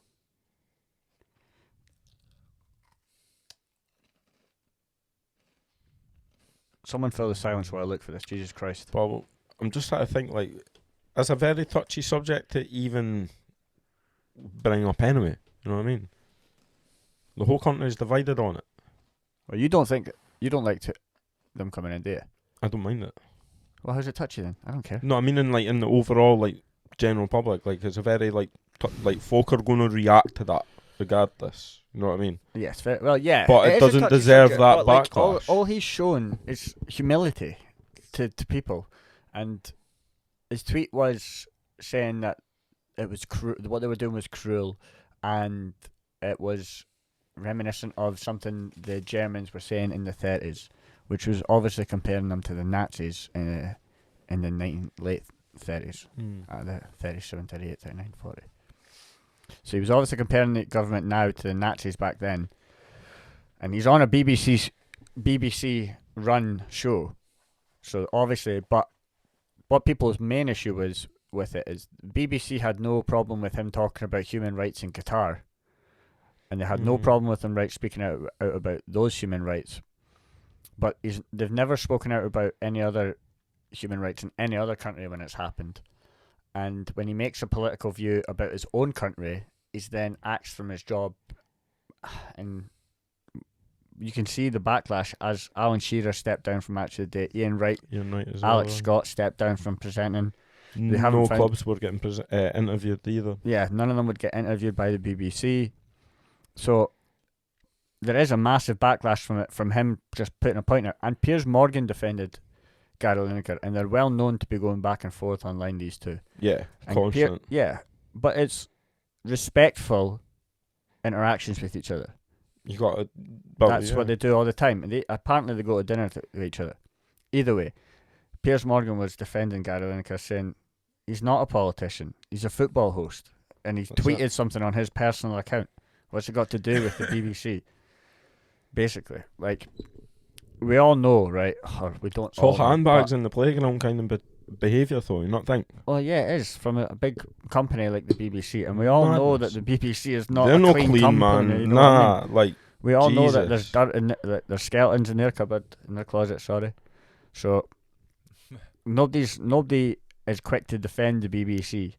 A: Someone fill the silence while I look for this. Jesus Christ.
C: But I'm just trying to think, like, it's a very touchy subject to even bring up anyway. You know what I mean? The whole country is divided on it.
A: Well, you don't like them coming in, do you?
C: I don't mind it.
A: Well, how's it touchy then? I don't care.
C: No, I mean in the overall, like, general public. Like, it's a very, like, folk are going to react to that regardless. You know what I mean?
A: Yes, well, yeah.
C: But it
A: is a
C: doesn't
A: touchy
C: deserve
A: subject,
C: that
A: but, like,
C: backlash.
A: all he's shown is humility to people, and his tweet was saying that it was what they were doing was cruel, and it was reminiscent of something the Germans were saying in the 30s, which was obviously comparing them to the Nazis in the late 30s, the 37, 38, 39, 40. So he was obviously comparing the government now to the Nazis back then, and he's on a BBC run show. So obviously, but what people's main issue was with it is BBC had no problem with him talking about human rights in Qatar, and they had no problem with him speaking out about those human rights. But they've never spoken out about any other human rights in any other country when it's happened. And when he makes a political view about his own country, he's then axed from his job. And you can see the backlash as Alan Shearer stepped down from Match of the Day, Ian Wright,
C: You're right as
A: Alex
C: well.
A: Scott stepped down from presenting.
C: No
A: haven't found-
C: clubs were getting interviewed either.
A: Yeah, none of them would get interviewed by the BBC. So there is a massive backlash from it, from him just putting a point out. And Piers Morgan defended Gary Lineker, and they're well known to be going back and forth online, these two.
C: Yeah,
A: And
C: constant.
A: yeah, but it's respectful interactions with each other.
C: You got to.
A: That's what they do all the time. And apparently they go to dinner with each other. Either way, Piers Morgan was defending Gary Lineker, saying he's not a politician. He's a football host. And he's tweeted something on his personal account. What's it got to do with the BBC? Basically, like, we all know, right? Or we don't.
C: It's all handbags in the playground kind of behaviour, though. You not think?
A: Well, yeah, it is from a big company like the BBC, and we all know that the BBC is not
C: They're
A: a
C: no
A: clean company.
C: man.
A: You know what I mean?
C: Like,
A: we all know that
C: Jesus.
A: there's dirt in there's skeletons in their cupboard, in their closet. Sorry, so nobody is quick to defend the BBC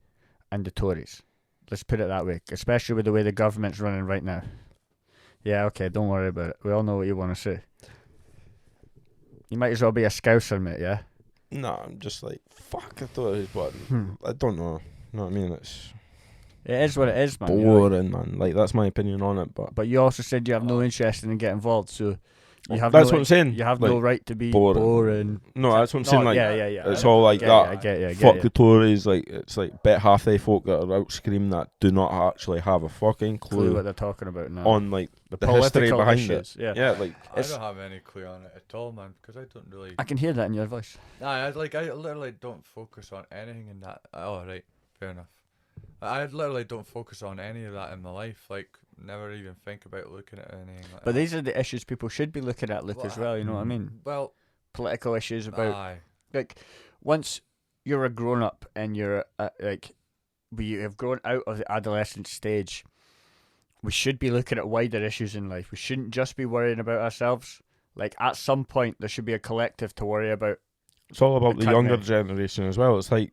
A: and the Tories. Let's put it that way, especially with the way the government's running right now. Yeah, okay, don't worry about it. We all know what you want to say. You might as well be a Scouser, mate, yeah?
C: nah, I'm just like, fuck, I thought it was what. I don't know. You know what I mean? It's
A: It is what it is, man. You know?
C: boring, man. Like, that's my opinion on it, but.
A: But you also said you have no interest in getting involved, so you have
C: That's
A: no,
C: what I'm saying.
A: You have
C: like,
A: no right to be
C: boring.
A: boring.
C: No, that's what I'm saying.
A: No,
C: Like,
A: yeah.
C: it's all like that.
A: I get you.
C: Fuck the Tories. Like, it's like bet half they folk that are out screaming that do not actually have a fucking
A: Clue
C: clue
A: what they're talking about now.
C: on like
A: the
C: the history
A: political
C: behind
A: issues.
C: it.
A: Yeah.
C: Yeah, like
B: I don't have any clue on it at all, man, because I don't really.
A: I can hear that in your voice.
B: I literally don't focus on anything in that. Oh, right, fair enough. I literally don't focus on any of that in my life. Like, never even think about looking at anything like
A: But
B: that.
A: these are the issues people should be looking at, Luke, as well. You know what I mean?
B: Well,
A: Political issues about
B: aye.
A: like once you're a grown up and you're like we have grown out of the adolescent stage, we should be looking at wider issues in life. We shouldn't just be worrying about ourselves. Like, at some point there should be a collective to worry about.
C: it's all about the
A: Can't
C: younger
A: they?
C: generation as well. It's like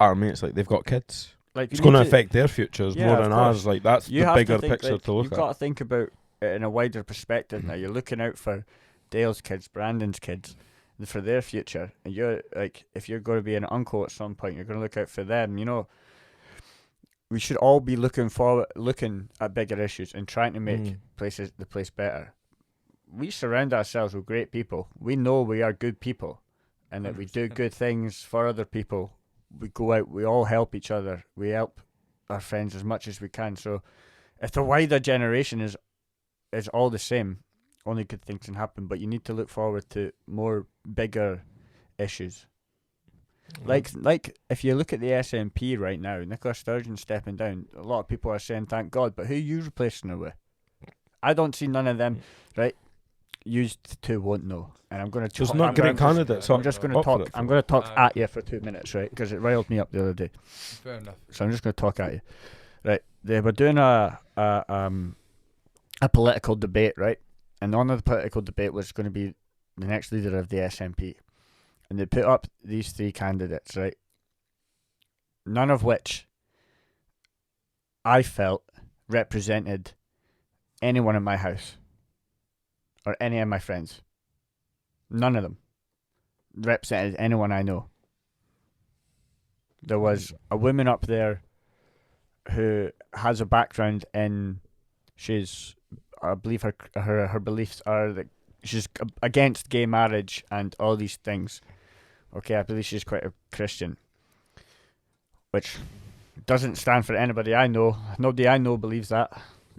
C: our mates, like they've got kids.
A: Like,
C: It's
A: you
C: going to
A: need
C: affect their futures
A: Yeah,
C: more
A: of
C: than
A: course.
C: ours. Like, that's
A: you
C: the
A: have
C: bigger
A: to think,
C: picture
A: like,
C: to look
A: you've
C: at.
A: got to think about it in a wider perspective now. You're looking out for Dale's kids, Brandon's kids, and for their future. And you're like, if you're going to be an uncle at some point, you're going to look out for them. You know, we should all be looking at bigger issues and trying to make the place better. We surround ourselves with great people. We know we are good people, and that we do
B: 100%.
A: good things for other people. We go out, we all help each other. We help our friends as much as we can. So if the wider generation is all the same, only good things can happen. But you need to look forward to more bigger issues. Like if you look at the SNP right now, Nicola Sturgeon stepping down, a lot of people are saying thank God, but who are you replacing her with? I don't see none of them, right? You two won't know, and I'm going to.
C: There's not great candidates.
A: I'm just going to
C: up for
A: talk.
C: it.
A: I'm going to talk
B: Aye.
A: at you for 2 minutes, right? Because it riled me up the other day.
B: Fair enough.
A: So I'm just going to talk at you. Right. They were doing a political debate, right? And on the political debate was going to be the next leader of the SNP. And they put up these three candidates, right? None of which I felt represented anyone in my house or any of my friends. None of them represented anyone I know. There was a woman up there who has a background in, I believe her beliefs are that she's against gay marriage and all these things. Okay, I believe she's quite a Christian, which doesn't stand for anybody I know. Nobody I know believes that.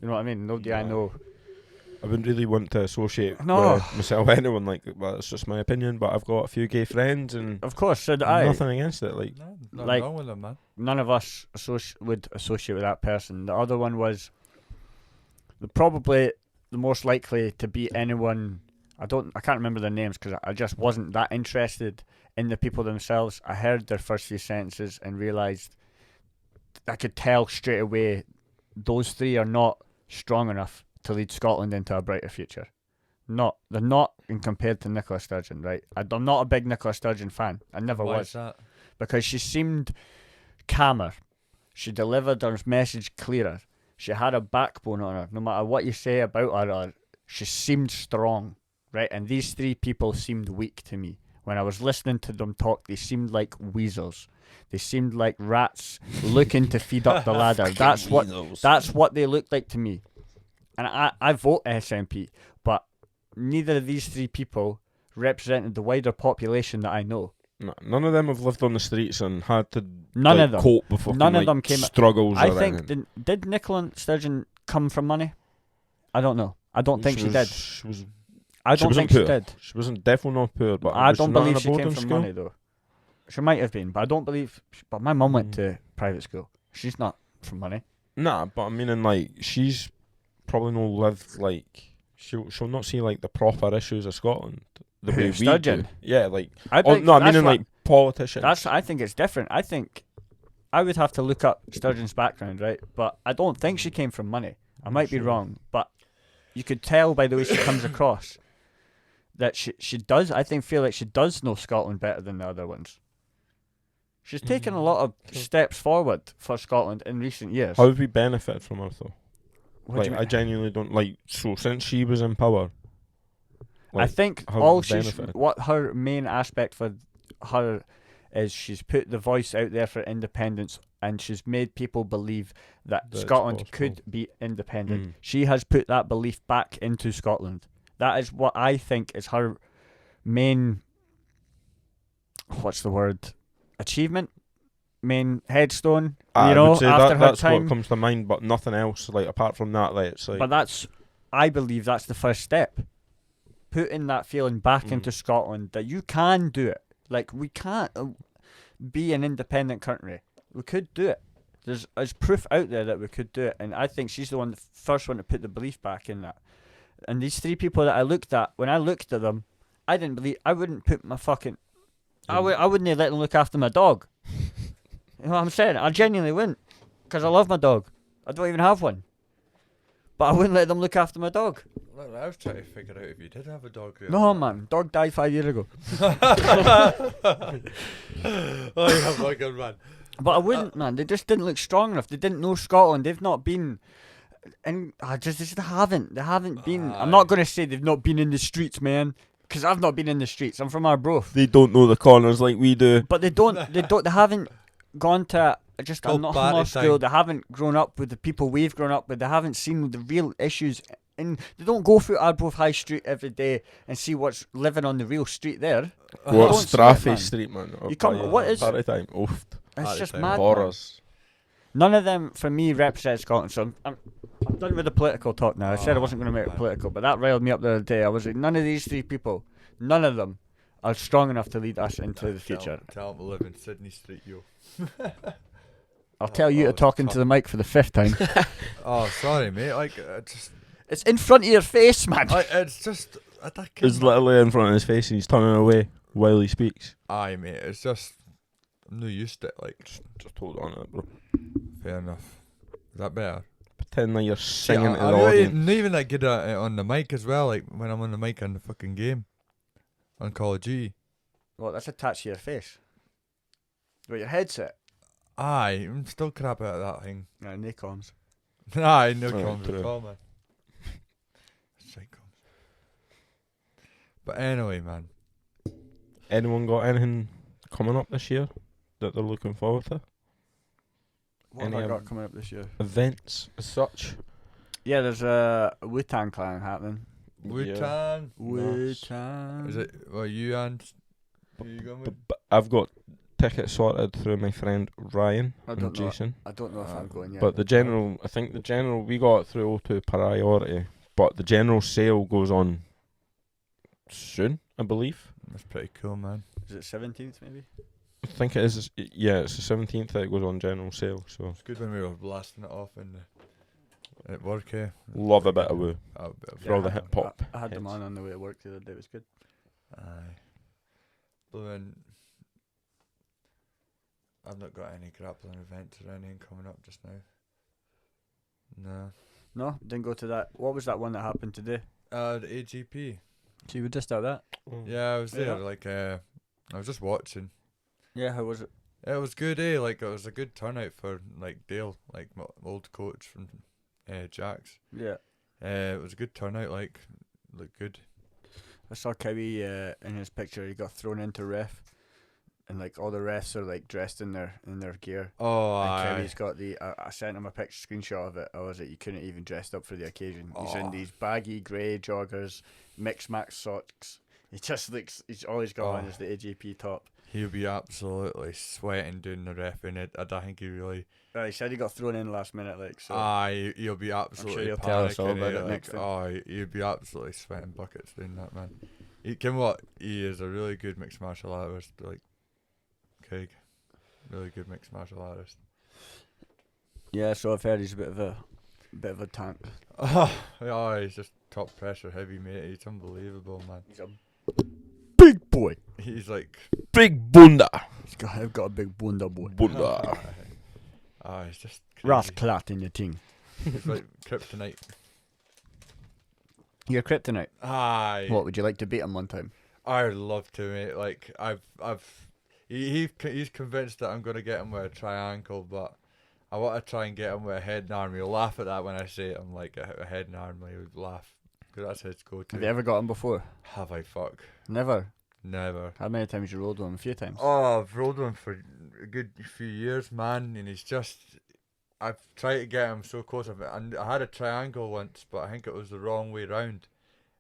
A: You know what I mean? Nobody I know.
C: I wouldn't really want to associate
A: No.
C: with myself with anyone like that. Well, it's just my opinion, but I've got a few gay friends and
A: Of course, so do I.
C: nothing against it. Like,
B: No, nothing
A: Like-
B: wrong with them, man.
A: None of us would associate with that person. The other one was probably the most likely to be anyone. I can't remember their names because I just wasn't that interested in the people themselves. I heard their first few sentences and realised I could tell straight away those three are not strong enough to lead Scotland into a brighter future. They're not in compared to Nicola Sturgeon, right? I'm not a big Nicola Sturgeon fan. I never
B: Why
A: was.
B: is that?
A: Because she seemed calmer. She delivered her message clearer. She had a backbone on her. No matter what you say about her, she seemed strong, right? And these three people seemed weak to me. When I was listening to them talk, they seemed like weasels. They seemed like rats looking to feed up the ladder. That's what they looked like to me. And I vote SNP, but neither of these three people represented the wider population that I know.
C: no, none of them have lived on the streets and had to
A: None of them.
C: cope with fucking,
A: None of
C: like,
A: them came.
C: struggles.
A: I
C: or
A: think
C: anything.
A: did Nicola Sturgeon come from money? I don't know. I don't think she did.
C: She was.
A: I
C: she
A: don't
C: wasn't
A: think
C: poor.
A: she did.
C: She wasn't definitely not poor, but
A: I
C: was
A: don't
C: not in
A: believe
C: a
A: she came
C: boarding
A: from
C: school?
A: money though. She might have been, but I don't believe. But my mum went to private school. She's not from money.
C: Nah, but I mean, in like she's probably not lived like she'll not see like the proper issues of Scotland the
A: Who,
C: way we do.
A: Sturgeon?
C: Yeah, like
A: I
C: oh,
A: think
C: no, I mean
A: that's
C: in
A: what-
C: like politicians.
A: I think it's different. I think I would have to look up Sturgeon's background, right? But I don't think she came from money. I might be
C: Sure.
A: wrong, but you could tell by the way she comes across that she does. I feel like she does know Scotland better than the other ones. She's taken a lot of steps forward for Scotland in recent years.
C: How have we benefited from her though?
A: What do
C: Like
A: you
C: I
A: mean?
C: genuinely don't like. So since she was in power,
A: I
C: like,
A: think
C: how
A: all
C: have we
A: she's
C: benefited?
A: what her main aspect for her is she's put the voice out there for independence and she's made people believe that
C: That it's
A: Scotland
C: possible.
A: could be independent.
C: Mm.
A: She has put that belief back into Scotland. That is what I think is her main what's the word? Achievement? Main headstone.
C: I
A: you know,
C: would say
A: after her
C: that's
A: time.
C: what comes to mind, but nothing else. Like apart from that, like it's like.
A: But I believe that's the first step. Putting that feeling back into Scotland that you can do it. Like, we can't be an independent country. We could do it. There's proof out there that we could do it. And I think she's the first one to put the belief back in that. And these three people that I looked at, when I looked at them, I wouldn't put my fucking... I wouldn't let them look after my dog. You know what I'm saying? I genuinely wouldn't. Because I love my dog. I don't even have one. But I wouldn't let them look after my dog.
B: Look, I was trying to figure out if you did have a dog.
A: No, man. Dog died 5 years ago.
B: Oh, yeah, fucking man.
A: But I wouldn't, man. They just didn't look strong enough. They didn't know Scotland. They've not been... And I just haven't. They haven't been... I'm not going to say they've not been in the streets, man. Because I've not been in the streets. I'm from Arbroath.
C: They don't know the corners like we do.
A: But they haven't gone to just a
B: Called
A: normal
B: party
A: school.
B: time.
A: They haven't grown up with the people we've grown up with. They haven't seen the real issues. And they don't go through Arbroath High Street every day and see what's living on the real street there.
C: Go up
A: don't see it,
C: Strathie
A: man.
C: Street, man.
A: You come- what is-
C: Party time? Oof.
A: It's
B: Party
A: just
B: time.
A: mad. man.
C: Horrors.
A: None of them, for me, represent Scotland. So I'm done with the political talk now. I said I wasn't going to make it
B: man.
A: political, but that riled me up the other day. I was like, none of these three people, none of them are strong enough to lead us into the future.
B: Tell them to live in Sydney Street, yo.
A: I'll tell you to
B: it's
A: talk into
B: tough.
A: the mic for the 5th time.
B: Oh, sorry, mate. Like,
A: It's in front of your face, man.
B: it's just. I can't.
C: It's literally in front of his face and he's turning away while he speaks.
B: Aye, mate. It's just. I'm not used to it. Like,
C: Just hold on to it, bro.
B: fair enough. Is that better?
C: Pretend like you're singing to the
B: I'm
C: audience.
B: not even that good at it on the mic as well. Like when I'm on the mic on the fucking game, on Call of Duty.
A: Well, that's attached to your face. But your headset.
B: Aye, I'm still crap at that thing.
A: No, no comms.
B: Aye, no
C: Oh,
B: comms
C: true.
B: at all, man. Straight comms. But anyway, man.
C: Anyone got anything coming up this year that they're looking forward to?
A: What have
C: Any
A: I got coming up this year?
C: Events as such?
A: Yeah, there's a Wu-Tang Clan happening.
B: Wu-Tang.
A: Wu-Tang.
B: Is it? Well, you and who you going with?
C: But I've got tickets sorted through my friend Ryan
A: I
C: and
A: don't know.
C: Jason.
A: I don't know if I'm going yet.
C: But the general, I think the general, we got it through O2 Priority, but the general sale goes on soon, I believe.
B: That's pretty cool, man.
A: Is it 17th maybe?
C: I think it is, yeah, it's the 17th that it goes on general sale, so
B: It's good when we were blasting it off at work, eh?
C: love a bit of Woo.
B: Oh, bit of
C: For all the
A: I-
C: hip hop
A: I had them
C: heads.
A: on the way to work the other day. It was good.
B: Aye. But then I've not got any grappling events or anything coming up just now. No.
A: No, didn't go to that. What was that one that happened today?
B: The AGP.
A: So you were just at that?
B: Yeah, I was
A: Yeah.
B: there. Like, I was just watching.
A: Yeah, how was it?
B: It was good, eh? Like, it was a good turnout for like Dale, like my old coach from Jacks.
A: Yeah.
B: It was a good turnout. Like, looked good.
A: I saw Cowie in his picture. He got thrown into ref, and like all the refs are like dressed in their gear.
B: Oh,
A: And
B: aye.
A: Cowie's got the. I sent him a picture screenshot of it. I was like, you couldn't even dressed up for the occasion. He's in
B: Oh.
A: these baggy grey joggers, mix max socks. He just looks. He's always got on
B: Oh.
A: is the AGP top.
B: He'll be absolutely sweating doing the ref, and I don't think he really.
A: He said he got thrown in last minute, like so.
B: He'll be absolutely
A: he'll tell us all
B: panicking.
A: about it next time.
B: He'll be absolutely sweating buckets doing that, man. He is a really good mixed martial artist, like Craig. Really good mixed martial artist.
A: Yeah, so I've heard he's a bit of a tank.
B: He's just top pressure heavy, mate. He's unbelievable, man.
A: He's a big boy.
B: He's like
C: Big bunda.
A: I've got a big bunda boy.
C: Bunda.
B: He's just
A: Ras
B: crazy.
A: clat in your thing.
B: He's like kryptonite.
A: You're kryptonite.
B: Aye.
A: What, would you like to beat him one time?
B: I'd love to, mate. Like he's convinced that I'm gonna get him with a triangle, but I want to try and get him with a head and arm. He'll laugh at that when I say it. I'm like a head and arm. He would laugh because that's his go-to.
A: Have you ever got him before?
B: Have I? Fuck.
A: Never.
B: Never.
A: How many times you rolled with him? A few times.
B: Oh, I've rolled with him for a good few years, man, and he's just. I've tried to get him so close. I had a triangle once, but I think it was the wrong way round,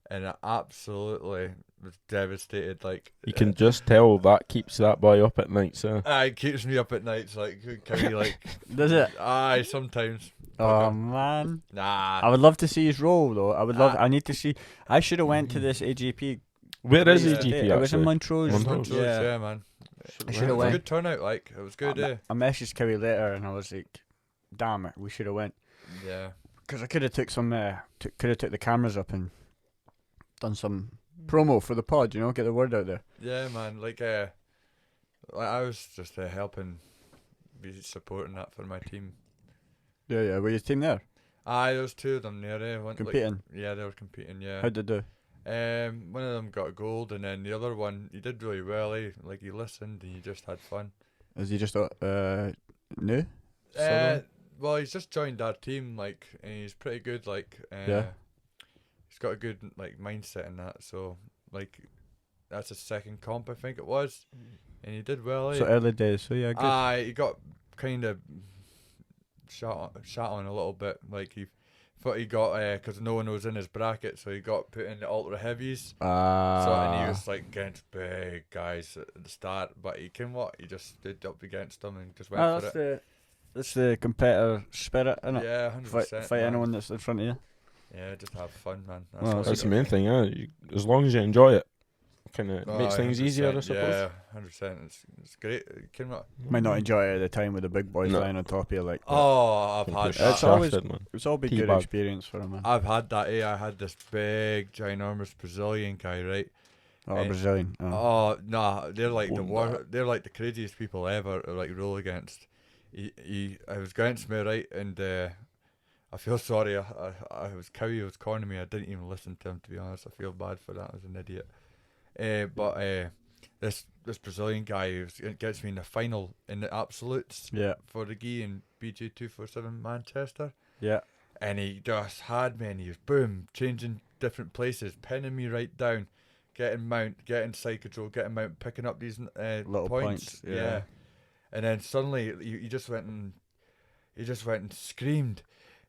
B: and I absolutely was devastated. Like
C: You can just tell that keeps that boy up at night, so.
B: it keeps me up at nights. Like, can you like?
A: Does it?
B: Aye, sometimes.
A: Oh man.
B: Nah.
A: I would love to see his roll though. I need to see. I should have went to this AGP.
C: Where is
B: Yeah.
C: EGP
A: It was in
C: actually?
A: Montrose.
C: Montrose.
B: Yeah, man.
A: I
B: It
A: should have
B: was a
A: went.
B: good turnout. Like it was good.
A: I messaged Cowie later and I was like, "Damn it, we should have went."
B: Yeah.
A: Because I could have took some. Could have took the cameras up and done some promo for the pod. You know, get the word out there.
B: Yeah, man. Like I was just helping, be supporting that for my team.
A: Yeah. Were your team there
B: Aye, there was two of them there.
A: competing?
B: Yeah, they were competing. Yeah.
A: How'd they do?
B: One of them got gold, and then the other one he did really well. He listened and he just had fun.
A: Is he just new? Sort of?
B: Well, he's just joined our team, like, and he's pretty good. Like,
A: Yeah.
B: he's got a good like mindset in that. So, like, that's his second comp, I think it was, and he did well.
A: So early days. So yeah, good.
B: He got kind of shot on a little bit. Like he thought he got because no one was in his bracket, so he got put in the ultra heavies. So and he was like against big guys at the start, but he just stood up against them and just went for it.
A: That's the competitor spirit, innit?
B: Yeah, 100%.
A: Fight anyone that's in front of you.
B: Yeah, just have fun, man.
A: Well,
C: That's the main thing, yeah. As long as you enjoy it, kind of
B: Oh,
C: makes things easier, I
B: 100%,
C: suppose.
B: Yeah, 100%. It's great.
A: Might not enjoy it at the time with the big boys
C: No.
A: lying on top of you like.
B: Oh, I've had
A: It's
B: that.
A: always-
C: man.
A: It's all been good
C: Teabag.
A: experience for him, man.
B: I've had that. I had this big, ginormous Brazilian guy, right?
A: Brazilian. Oh.
B: Oh no, they're like the
C: Wonder.
B: they're like the craziest people ever to like roll against. I was against me, right, and I feel sorry. I was Cowie was cornering me. I didn't even listen to him, to be honest. I feel bad for that. I was an idiot. But this Brazilian guy gets me in the final in the absolutes
A: Yeah.
B: for the gi in BJ 247 Manchester,
A: Yeah.
B: and he just had me, and he was boom changing different places, pinning me right down, getting mount, getting side control, getting mount, picking up these
A: Little points, yeah.
B: And then suddenly he just went and screamed.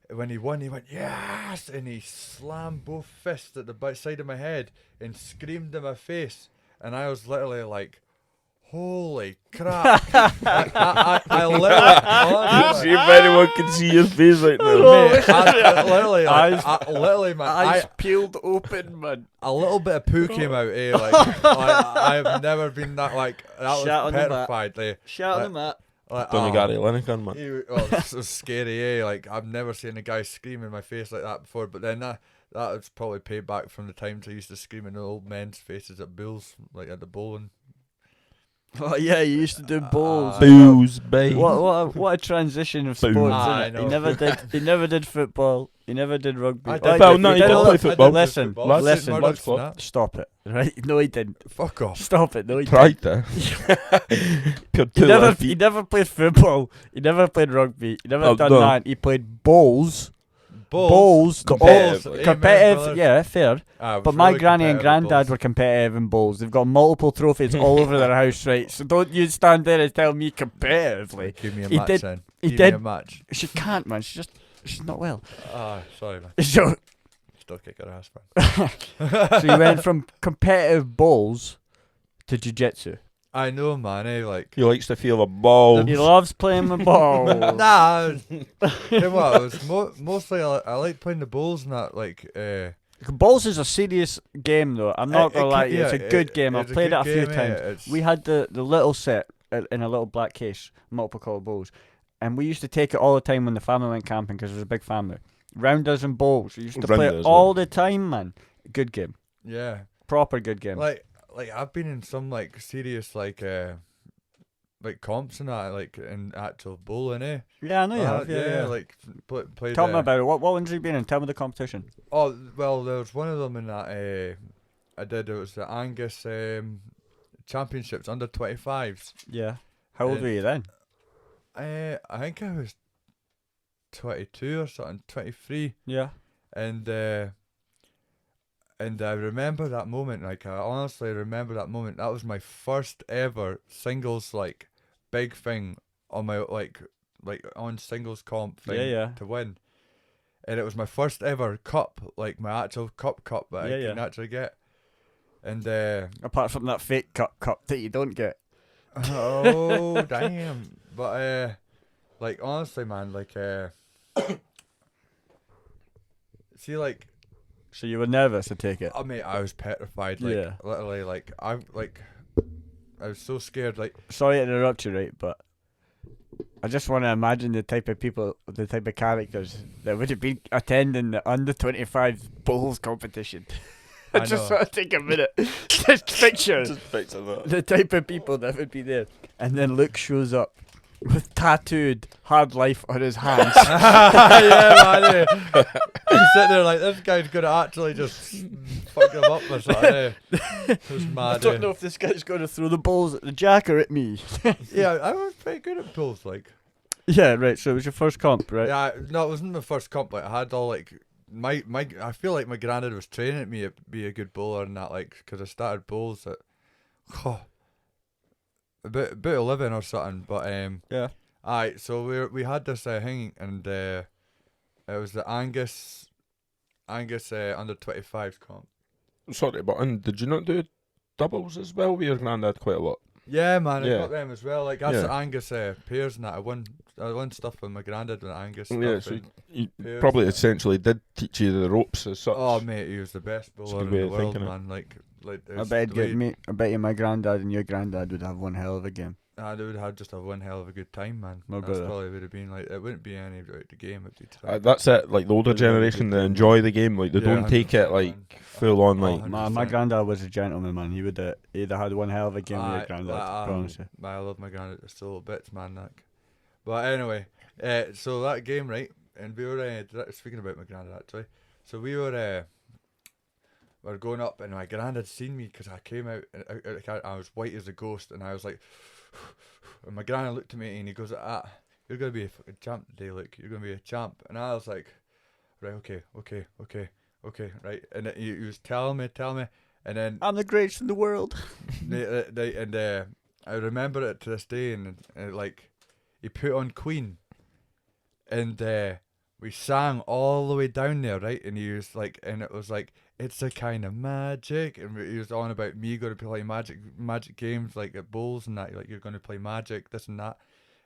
B: When he won, he went yes, and he slammed both fists at the side of my head and screamed in my face, and I was literally like, "Holy crap!" I literally,
C: See if anyone can see your face right now.
B: mate, I literally, literally, man,
A: Eyes peeled open, man.
B: a little bit of poo came out. Like I've never been that like that
A: Shat on
B: was
A: the mat.
B: petrified.
A: Shout
B: Like-
A: him at.
B: Like,
C: Donny Gary Lineker, man.
B: It was scary, Like I've never seen a guy scream in my face like that before. But then that was probably payback from the times I used to scream in the old men's faces at Bulls, like at the bowling.
A: Oh yeah, you used to do bowls.
C: Booze, babe.
A: What a transition of
C: Boom.
A: sports,
B: I
A: innit?
B: know.
A: He never did football. He never did rugby.
B: I
A: Oh,
B: did.
C: Well, no, he did play football.
A: Listen,
C: Lads-
A: listen.
C: lads club.
A: Stop it. Right? No, he didn't.
B: Fuck off.
A: Stop it. No, he
C: Tried to. Pure two left
A: He
C: feet.
A: never played football. He never played rugby. He never
C: Oh,
A: done
C: no.
A: that. He played bowls.
B: Bowls.
C: Competitive.
B: Amen,
A: Competitive.
B: brother.
A: Yeah, fair.
B: I was
A: But my
B: really
A: granny and
B: competitive at
A: granddad
B: bowls.
A: were competitive in bowls. They've got multiple trophies all over their house, right? So don't you stand there and tell me competitively.
B: Give me a
A: He
B: match
A: did-
B: then.
A: he
B: Give me a
A: did-
B: match.
A: She can't, man. She's not well.
B: Sorry, man.
A: So
B: Still kick her ass, man.
A: you went from competitive bowls to jiu-jitsu.
B: I know, man. Like
C: He likes to feel the ball.
A: He loves playing the ball.
B: nah. You know what? It was mostly I like playing the bowls and that. Like
A: Balls is a serious game, though. I'm not gonna lie to you. It's a
B: yeah,
A: good game. I've
B: it's a
A: played it
B: good
A: a few
B: game,
A: times.
B: it's-
A: We had the little set in a little black case, multiple colour bowls, and we used to take it all the time when the family went camping because it was a big family. Rounders and bowls. We used to play it
C: Rounders,
A: all the time, man. Good game.
B: yeah.
A: Proper good game.
B: Like I've been in some like serious like comps and that, like in actual bowling, eh?
A: Yeah, I know you have. Yeah.
B: Like played.
A: Tell me about it. What ones have you been in? Tell me the competition.
B: Oh well, there was one of them in that I did. It was the Angus Championships under 25s.
A: Yeah. How old were you then?
B: I think I was 22 or something, 23,
A: Yeah.
B: and I remember that moment. Like I honestly remember that moment. That was my first ever singles like big thing on my like on singles comp thing
A: Yeah.
B: to win. And it was my first ever cup, like my actual cup that I can actually get. And
A: Apart from that fake cup that you don't get.
B: oh damn! But like honestly, man, like see, like
A: So you were nervous to take it.
B: I mean, I was petrified. Like
A: Yeah.
B: literally, like I was so scared. Like
A: Sorry to interrupt you, right? But I just want to imagine the type of people, the type of characters that would have been attending the under 25 bowls competition. I just
B: know.
A: want to take a minute. Just picture
C: Just picture that.
A: the type of people that would be there. And then Luke shows up with tattooed hard life on his hands.
B: yeah, man. You sit there like this guy's gonna actually just fuck him up or something. It was
A: I
B: mad.
A: don't know if this guy's going to throw the balls at the jack or at me.
B: Yeah, I was pretty good at pools. Like,
A: Yeah, right. So it was your first comp, right?
B: yeah, no, it wasn't my first comp. Like, I had all like my. I feel like my granddad was training me to be a good bowler and that, like, because I started bowls at about 11 or something. But
A: Yeah.
B: Alright, so we had this thing, and it was the Angus under 25s comp.
C: Sorry, but did you not do doubles as well with your granddad quite a lot?
B: Yeah, man, I
C: Yeah.
B: got them as well. Like that's
C: Yeah.
B: the Angus pairs and that. I won stuff with my granddad with Angus.
C: Yeah,
B: stuff
C: so
B: and
C: he
B: pairs
C: probably
B: and-
C: essentially did teach you the ropes as such.
B: Oh mate, he was the best bowler
C: good
B: in
C: way
B: the
C: of
B: world,
C: thinking it.
B: man. Like
A: I bet you my granddad and your granddad would have one hell of a game.
B: they would have just one hell of a good time, man.
A: My
B: That's
A: brother.
B: probably would have been like it wouldn't be any about the game. It'd be
C: That's it. Like the older
B: Really, really
C: generation,
B: good
C: they
B: game.
C: enjoy the game. Like they
B: Yeah,
C: don't take it
B: 100%,
C: like
B: man.
C: full on.
B: Oh,
C: Like
B: 100%.
A: My granddad was a gentleman, man. He would he'd have had one hell of a game with your granddad. I promise you.
B: I love my granddad just a little bit, man. Like. But anyway, so that game, right? And we were speaking about my granddad actually. So we were going up, and my granddad seen me because I came out and I was white as a ghost, and I was like, and my granddad looked at me and he goes, you're gonna be a fucking champ today, Luke. You're gonna be a champ. And I was like, right, okay, right. And he was telling me, and then
A: I'm the greatest in the world.
B: I remember it to this day, and like he put on Queen, and we sang all the way down there, right? And he was like, and it was like, it's a kind of magic, and he was on about me going to play magic games like at bowls and that, like you're going to play magic, this and that,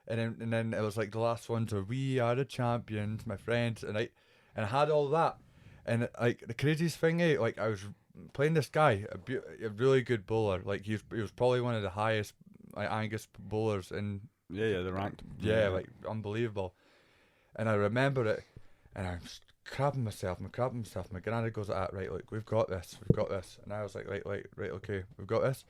B: and then it was like the last ones were we are the champions, my friends, and I had all that, and like the craziest thing, like I was playing this guy, a really good bowler, like he was probably one of the highest Angus bowlers in.
A: Yeah, the ranked.
B: Yeah, like unbelievable. And I remember it, and I'm crabbing myself. My granddad goes like that, right, look, we've got this. And I was like, right, okay, we've got this.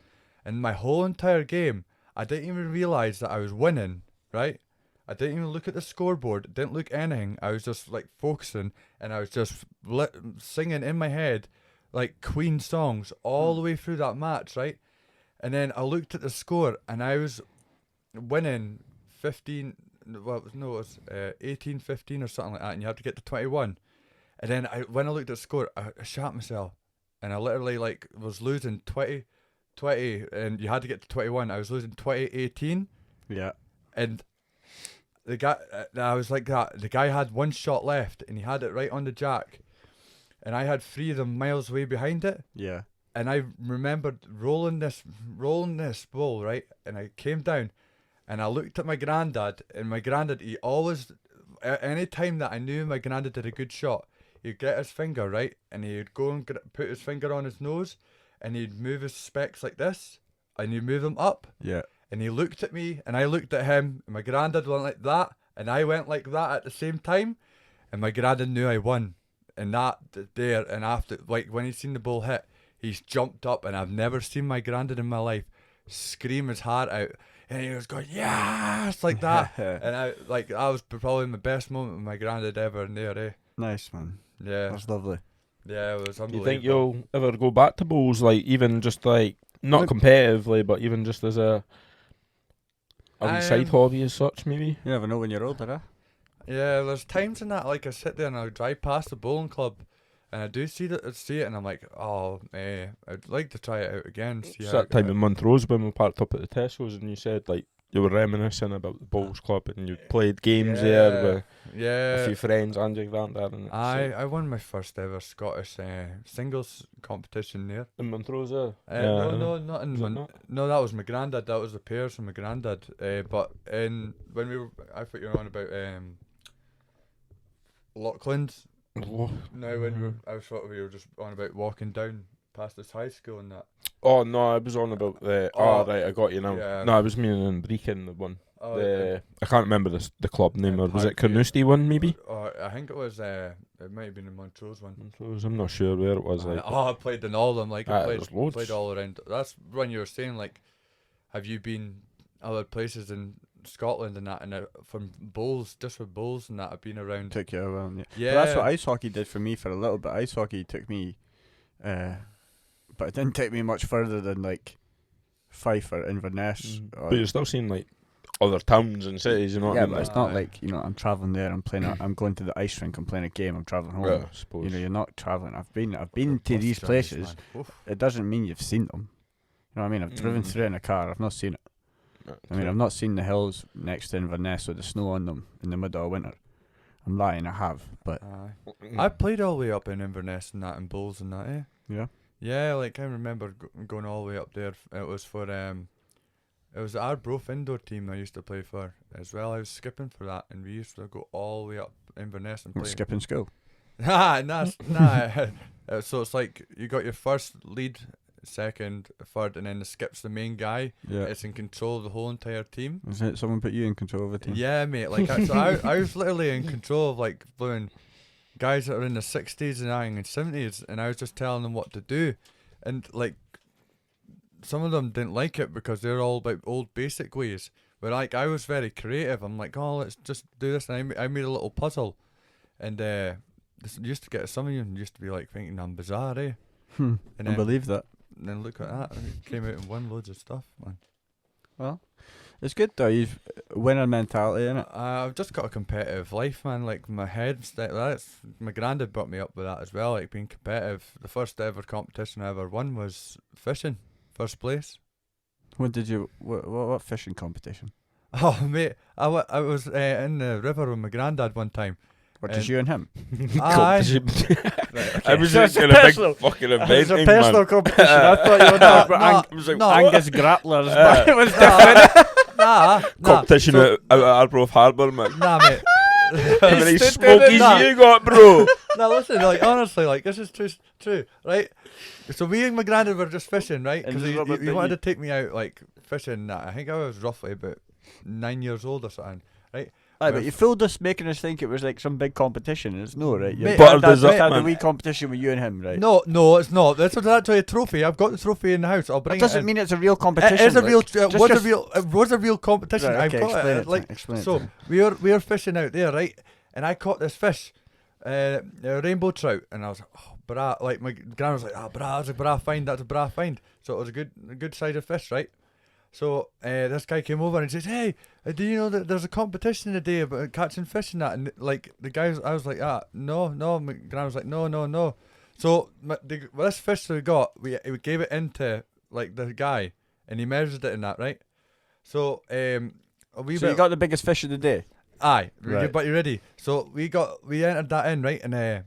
B: And my whole entire game, I didn't even realise that I was winning, right? I didn't even look at the scoreboard, didn't look anything. I was just like focusing, and I was just singing in my head, like Queen songs all the way through that match, right? And then I looked at the score, and I was winning 15, well, it was 18, 15 or something like that, and you had to get to 21. And then when I looked at the score, I shot myself, and I literally like was losing 20, and you had to get to 21. I was losing 20-18.
A: Yeah.
B: And the guy, I was like that. The guy had one shot left, and he had it right on the jack, and I had 3 of them miles away behind it.
A: Yeah.
B: and I remembered rolling this bowl, right? And I came down, and I looked at my granddad, and my granddad, he always, any time that I knew my granddad did a good shot, he'd get his finger, right? And he'd go and put his finger on his nose, and he'd move his specs like this, and he'd move them up.
A: Yeah.
B: And he looked at me, and I looked at him, and my granddad went like that, and I went like that at the same time, and my granddad knew I won. And that there, and after, like, when he seen the ball hit, he's jumped up, and I've never seen my granddad in my life scream his heart out, and he was going, yes, like that. And I, like, that was probably my best moment with my granddad ever in there, eh?
A: Nice, man.
B: Yeah.
A: That's lovely.
B: Yeah, it was
C: Do
B: unbelievable.
C: you think you'll ever go back to bowls, like, even just, like, not competitively, but even just as a wee side hobby as such, maybe?
A: You never know when you're older, huh?
B: Yeah, there's times in that, like, I sit there and I drive past the bowling club, and I do see it, and I'm like, oh, I'd like to try it out again. See
C: It's
B: how
C: that time in Montrose when we parked up at the Tesco's, and you said, like, you were reminiscing about the bowls club, and you played games there with a few friends and your granddad. And
B: I won my first ever Scottish singles competition there.
C: in Montrose,
B: No, not in
C: Was it not?
B: no, that was my granddad. That was the pairs from my granddad. But when we were, I thought you were on about Locklands. No, when we were, I thought we were just on about walking down past this high school and that.
C: Oh no, I was on about the. Oh right, I got you now.
B: Yeah.
C: No, I was meaning in Brechin, the one.
B: Oh,
C: I can't remember the club name, or was it
B: Parkview.
C: Carnoustie one maybe?
B: I think it was. It might have been the Montrose one.
C: Montrose, I'm not sure where it was. Like,
B: I played in all of them. Like I
C: there's loads.
B: played all around. That's when you were saying, like, have you been other places in Scotland and that, and from bowls, just for bowls and that, I've been around.
A: Took you around, yeah.
B: Yeah,
A: But that's what ice hockey did for me for a little bit. Ice hockey took me, but it didn't take me much further than like Fife or Inverness.
C: but you're still seeing like other towns and cities, you know what
A: yeah,
C: I mean?
A: but
C: Like,
A: it's not like, you know, I'm travelling there. I'm playing. I'm going to the ice rink. I'm playing a game. I'm travelling home.
C: yeah, I suppose.
A: You know, you're not travelling. I've been to
B: Bus
A: these
B: journeys,
A: places.
B: man. Oof.
A: It doesn't mean you've seen them. You know what I mean? I've driven through in a car. I've not seen it. I mean, I've not seen the hills next to Inverness with the snow on them in the middle of winter. I'm lying, I have, but
B: I played all the way up in Inverness and that, and bowls and that, eh?
A: yeah.
B: Yeah, like I remember going all the way up there. It was for it was the Arbroath indoor team I used to play for as well. I was skipping for that, and we used to go all the way up Inverness and play.
A: Skipping school.
B: Nah. So it's like you got your first lead, second, third, and then the skip's the main guy.
A: Yeah.
B: It's in control of the whole entire team.
A: Is it someone put you in control of the team?
B: Yeah, mate. Like I was literally in control of like blowing guys that are in the 60s and 70s, and I was just telling them what to do, and like some of them didn't like it because they're all about old basic ways. But like I was very creative. I'm like, oh, let's just do this, and I made a little puzzle, and this used to get some of you used to be like thinking I'm bizarre, eh?
A: I
B: then-
A: believe that.
B: And then look at that, it came out and won loads of stuff, man.
A: Well, it's good though. You've winner mentality in it.
B: I've just got a competitive life, man. Like my head's that's my granddad brought me up with that as well. Like being competitive. The first ever competition I ever won was fishing, first place.
A: What did you? What fishing competition?
B: Oh mate, I was in the river with my granddad one time.
A: What did you and him?
B: Aye.
C: I was
A: So
C: just
A: it's
C: in a big
A: personal.
C: fucking
A: It's
C: event,
A: a personal
C: man.
A: competition. I thought you were talking about
C: I was like,
A: Angus grapplers, but it was different.
B: Nah.
C: competition
B: So-
C: out at Arbroath Harbour, man.
B: Nah, mate.
C: How many
A: stood there
C: smokies
B: Nah.
C: you got, bro?
B: No, listen, like honestly, like this is true, right? So me and my granddad were just fishing, right?
A: And
B: Because
A: this is what
B: he
A: they
B: wanted to
A: eat.
B: take me out like fishing. That I think I was roughly about 9 years old or something, right?
A: Aye, but you fooled us, making us think it was like some big competition. It's no, right?
B: Mate,
C: Buttered
A: That's
C: us up,
A: just had a
C: man.
A: wee competition with you and him, right?
B: No, it's not. That's actually a trophy. I've got the trophy in the house. I'll bring
A: That
B: it.
A: doesn't
B: in.
A: mean it's a real competition.
B: It is a real.
A: like.
B: It was a real competition.
A: Right,
B: I've
A: okay,
B: got
A: explain
B: it.
A: it to
B: Like
A: me, explain it
B: so,
A: to me.
B: we were fishing out there, right? And I caught this fish, a rainbow trout, and I was like, oh, bra. Like my grandma was like, oh, bra, that's a bra find. That's a bra find. So it was a good size of fish, right? So this guy came over and says, hey, do you know that there's a competition today about catching fish and that? And like the guys, I was like, no. My grandma was like, no. So this fish that we got, we gave it into like the guy, and he measured it in that, right? So a wee
A: So
B: bit.
A: you got the biggest fish of the day.
B: Aye,
A: Right.
B: but you ready? So we entered that in, right? And I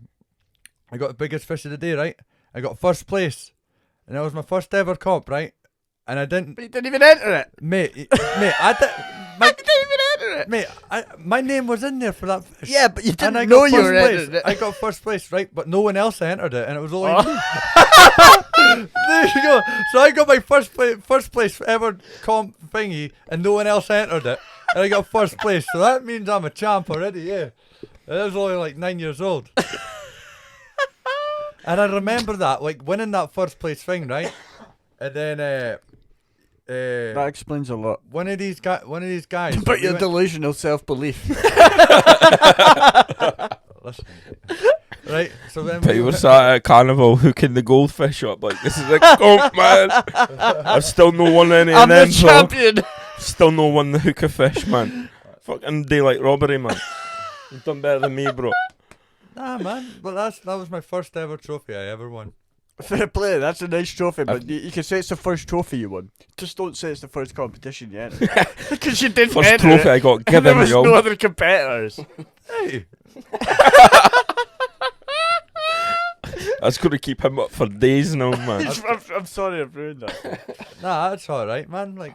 B: got the biggest fish of the day, right? I got first place, and it was my first ever comp, right? And I didn't,
A: But you didn't even enter it.
B: mate, I did,
A: I didn't even enter it.
B: mate, my name was in there for that fish.
A: Yeah, but you
B: And
A: didn't
B: I
A: know
B: got
A: you
B: first
A: were
B: place.
A: entering it.
B: I got first place, right? But no one else entered it, and it was only
A: Oh.
B: me. There you go. So I got my first place ever comp thingy, and no one else entered it, and I got first place. So that means I'm a champ already. Yeah, and I was only like 9 years old. And I remember that, like winning that first place thing, right? And then
A: That explains a lot.
B: one of these guys.
A: But
B: we
A: your
B: went-
A: delusional self-belief.
B: Listen, right? So then
C: But
B: we
C: you were
B: went-
C: sat at Carnival hooking the goldfish up like, this is a comp, man. I've still no won any of
A: I'm the
C: them, so
A: champion.
C: still no won the hook a fish, man. Fucking daylight robbery, man. You've done better than me, bro.
B: Nah, man. But that was my first ever trophy I ever won.
A: Fair play. That's a nice trophy, but you can say it's the first trophy you won. Just don't say it's the first competition you entered. Because you didn't
C: First
A: enter
C: trophy
A: it,
C: I got
A: and
C: given
A: there
C: to
A: was
C: you.
A: no other competitors.
B: Hey.
C: That's going to keep him up for days now, man.
A: I'm sorry I've ruined that.
B: Nah, that's alright, man. Like,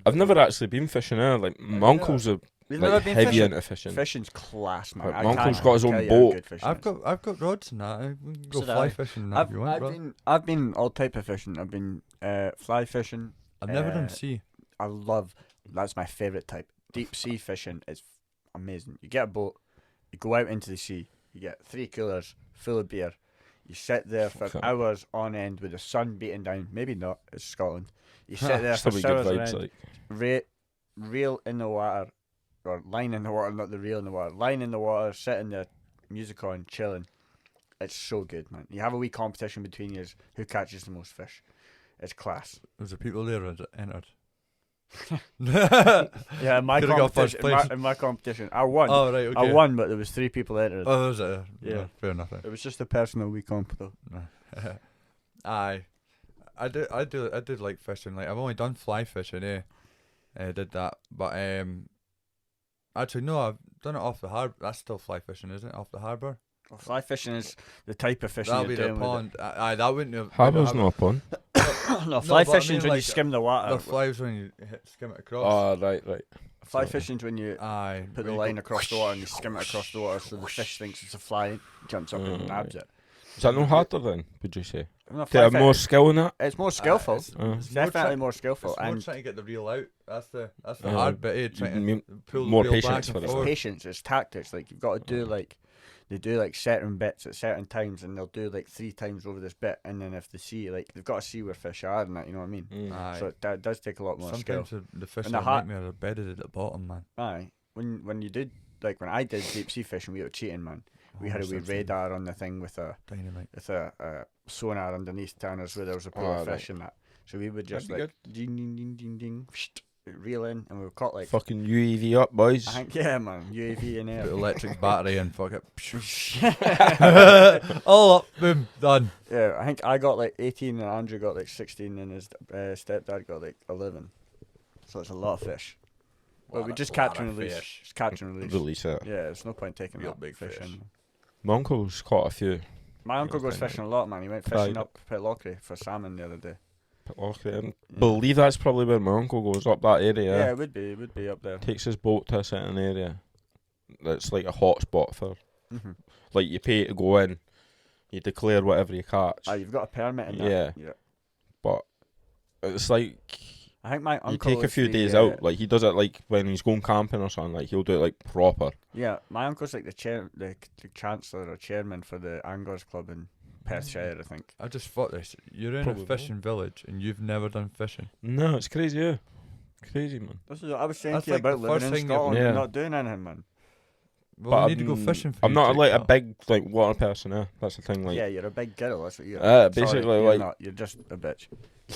C: I've never actually been fishing there. Like, my uncle's a
A: We've
C: like,
A: never been
C: heavy
A: fishing.
C: into fishing.
A: Fishing's class, man.
C: Like,
A: I
C: my uncle's
A: can't
C: got his
A: tell
C: own
A: you how
C: boat.
A: good fishing
B: I've
A: is.
B: got rods and that. We can go
A: So do
B: fly
A: I.
B: fishing and that if you want, bro.
A: I've been all type of fishing. I've been fly fishing.
B: I've never done
A: uh,
B: sea.
A: That's my favourite type. Deep sea fishing is amazing. You get a boat, you go out into the sea, you get 3 coolers full of beer, you sit there for
C: Okay.
A: hours on end with the sun beating down. Maybe not, it's Scotland. You sit there for
C: Still be good
A: hours on
C: vibes,
A: end,
C: like.
A: reel in the water, or line in the water, not the reel in the water. Line in the water, sitting there, music on, chilling. It's so good, man. You have a wee competition between you, who catches the most fish. It's class.
B: Was there people there that entered?
A: Yeah, in my
B: Could've got first
A: competition,
B: place.
A: in my competition, I won.
B: Oh, right, okay.
A: I won, but there was 3 people entered.
B: Oh, was it?
A: Yeah.
B: Fair enough.
A: It was just a personal wee comp though.
B: Aye. I did like fishing. Like, I've only done fly fishing, I did that. But, actually, no, I've done it off the harbour. That's still fly fishing, isn't it? Off the harbour?
A: Well, fly fishing is the type of fishing
B: That'll
A: you're
B: be the
A: doing with
B: pond. Aye, that wouldn't have.
C: Harbour's not up on.
A: it. No, fly
B: but I
A: fishing's
B: mean,
A: when you
B: like,
A: skim the water.
B: The flies when you skim it across.
C: Oh, right.
A: Fly
C: sorry.
A: fishing's when you
B: Aye.
A: put the
B: when you
A: line
B: go
A: across the water and you skim it across the water so the fish thinks it's a fly, jumps up and
C: Mm,
A: nabs it.
C: Is that no harder then, would you say?
A: No,
C: Do
A: fly
C: you have
A: fi-
C: more skill in that?
A: It's more skillful.
B: It's,
C: Uh.
A: It's definitely more skillful.
B: it's more
A: And
B: trying to get the reel out. That's the
C: Uh,
B: hard bit, trying to pull
C: more
B: the reel
C: patience
B: back
C: for
B: and
C: it.
A: it's
B: forward.
A: patience, it's tactics. Like you've got to do they do like certain bits at certain times, and they'll do like 3 times over this bit, and then if they see like they've got to see where fish are and that, you know what I mean.
B: Aye.
A: So it does take a lot more skill.
B: Sometimes the fish
A: And the
B: that
A: hat-
B: make me are bedded at the bottom, man.
A: Aye, when you did like when I did deep sea fishing, we were cheating, man. We had a wee radar on the thing with a
B: Dynamite.
A: sonar underneath telling us where there was a pool of
C: right.
A: fish and that. So we would just
C: That'd
A: like ding ding ding ding ding, reel in, and we were caught like
C: Fucking UAV up, boys.
A: I think yeah, man, UAV in
B: Put
A: air.
B: electric battery in, fuck it. All up, boom, done.
A: Yeah, I think I got like 18 and Andrew got like 16 and his stepdad got like 11. So it's a lot of fish. But we just catch and release. Just catch and release.
C: Release it.
A: Yeah, there's no point taking
B: Real
A: that
B: big
A: fish
B: fish.
A: in.
C: My uncle's caught a few.
A: My uncle goes
C: Dynamite.
A: fishing a lot, man. He went
C: Pride.
A: fishing up Pitlochry for salmon the other day.
C: I believe that's probably where my uncle goes, up that area.
A: Yeah, it would be up there.
C: Takes his boat to a certain area. That's like a hot spot for.
A: Mm-hmm.
C: Like, you pay to go in, you declare whatever you catch.
A: You've got a permit in that.
C: Yeah. But it's like,
A: I think my
C: you
A: uncle
C: take a
A: is
C: few
A: the,
C: days out. Like, he does it like when he's going camping or something. Like, he'll do it like proper.
A: Yeah, my uncle's like the chancellor or chairman for the Anglers Club in Perthshire, I think.
B: I just thought this. You're in
C: Probably.
B: a fishing village and you've never done fishing.
C: No, it's crazy, yeah. Crazy, man.
A: This is what I was saying
B: That's
A: to you
B: like the
A: about living
B: first
A: in
B: thing you-
A: Scotland
C: Yeah.
A: and not doing anything, man.
B: Well,
C: But
B: we need to go
C: I'm-
B: fishing for
C: I'm
B: you,
C: not
B: Jake,
C: like a
B: though.
C: big like water person. That's the thing. Like,
A: Yeah, you're a big girl. That's what you're.
C: basically,
A: Sorry, you're
C: like-
A: not. You're just a bitch.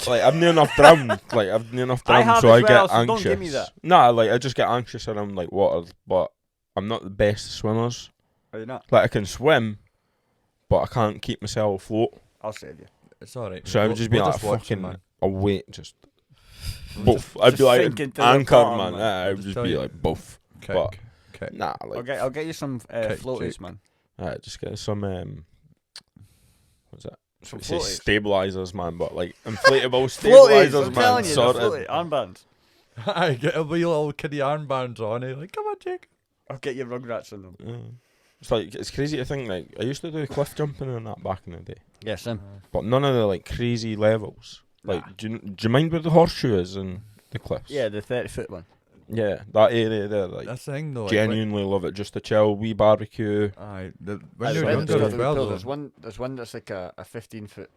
C: like I've near enough drowned. Like I've near enough
A: I
C: drowned,
A: have
C: so
A: as
C: I
A: well,
C: get
A: so
C: anxious.
A: don't give me that.
C: Nah, like I just get anxious around like water, but I'm not the best swimmers.
A: Are you not?
C: Like I can swim, but I can't keep myself afloat.
A: I'll save you.
B: It's alright.
C: So I would just be like
B: watch it,
C: fucking
B: man.
C: away, just
B: We'll
C: boof. I'd be
A: just
C: like
A: sink into the
C: anchor,
A: bottom,
C: man.
A: man.
C: I would
B: Just
C: just
B: tell
C: be
B: you.
C: like boof.
B: Kick.
C: But
B: Kick.
C: nah, like
A: I'll get you some
B: Kick,
A: floaties,
B: Jake.
A: man.
C: just get some what's that?
A: Some
C: say
A: floaties.
C: stabilizers, man, but like inflatable
A: Floaties,
C: stabilizers,
A: I'm
C: man.
A: telling you,
C: Sorted.
A: the floaty armbands.
B: I get a wee little kiddie armbands on it. Like, come on, Jake.
A: I'll get your Rugrats on them.
C: Yeah. It's like it's crazy to think. Like I used to do cliff jumping and that back in the day,
A: Yes, Sim.
C: but none of the like crazy levels. Like,
A: Nah.
C: do you mind where the horseshoe is in the cliffs?
A: Yeah, the 30-foot one.
C: Yeah, that area there. Like,
B: That's the thing, though.
C: genuinely love it. Just to chill, wee barbecue.
B: When
A: There's
B: you're
C: one
B: younger
C: that's
B: as well, though.
A: There's one that's like a 15-foot,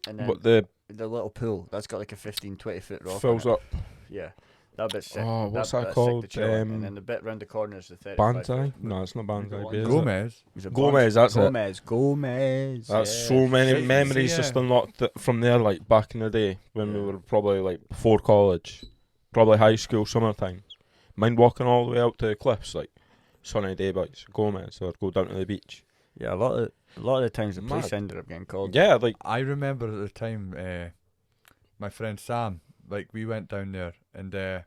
A: and then
C: But the
A: the little pool that's got like a 15-20-foot rock.
C: fills
A: on it.
C: up.
A: Yeah, that bit's sick.
C: Oh, what's that
A: bit's
C: called?
A: Sick to chill in. And then the bit round the corner is the 35
C: Banzai?
A: foot.
C: No, it's not Banzai.
A: Go on.
C: Bay, is it?
B: Gomez.
A: Is it
C: Gomez, that's it.
A: Gomez.
C: That's
A: yeah.
C: so many
B: Shit,
C: memories
B: yeah.
C: just unlocked from there. Like back in the day when we
A: Yeah.
C: were probably like before college, probably high school, summertime. Mind walking all the way out to the cliffs, like sunny day boys, Gomez, or go down to the beach.
A: Yeah, a lot of the times the police
C: Mad.
A: ended up getting called.
C: Yeah, like
B: I remember at the time, my friend Sam, like, we went down there and I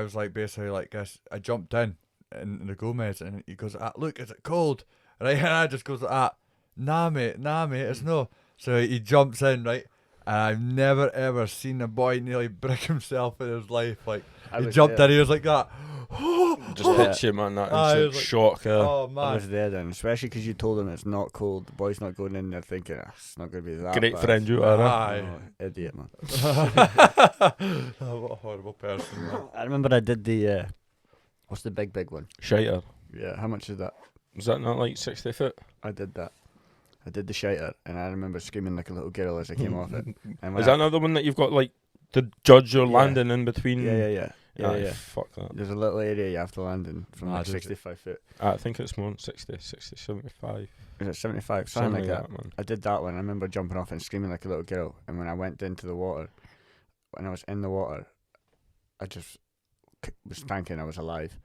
B: was like, basically like this. I jumped in the Gomez and he goes, look, is it cold? Right, and I just goes, nah mate, it's no. So he jumps in, right, and I've never ever seen a boy nearly brick himself in his life. Like,
A: I
B: he
A: was
B: jumped
A: there.
B: in, he was like that.
C: just hits you, man. That
B: Ah, it
C: instant
B: was like-
C: shock.
B: Oh
A: I
B: man.
A: was there then, especially because you told him it's not cold. The boy's not going in there thinking it's not going to be that
C: Great
A: bad.
C: friend you are.
B: Aye.
A: Oh, idiot, man.
B: Oh, what a horrible person, man.
A: I remember I did the what's the big one?
C: Shiter.
A: Yeah, how much is that?
C: Was that not like 60 foot?
A: I did that. I did the shiter, and I remember screaming like a little girl as I came off it. And when
C: Is that another one that you've got like to judge your
A: Yeah.
C: landing in between?
A: Yeah.
C: Aye, fuck that.
A: There's a little area you have to land in from
B: Ah,
A: like
B: does it?
A: 65 foot.
C: I think it's more than 60, 75.
A: Is it 75? Something like that.
C: man.
A: I did that one. I remember jumping off and screaming like a little girl. And when I went into the water, when I was in the water, I just was thinking I was alive.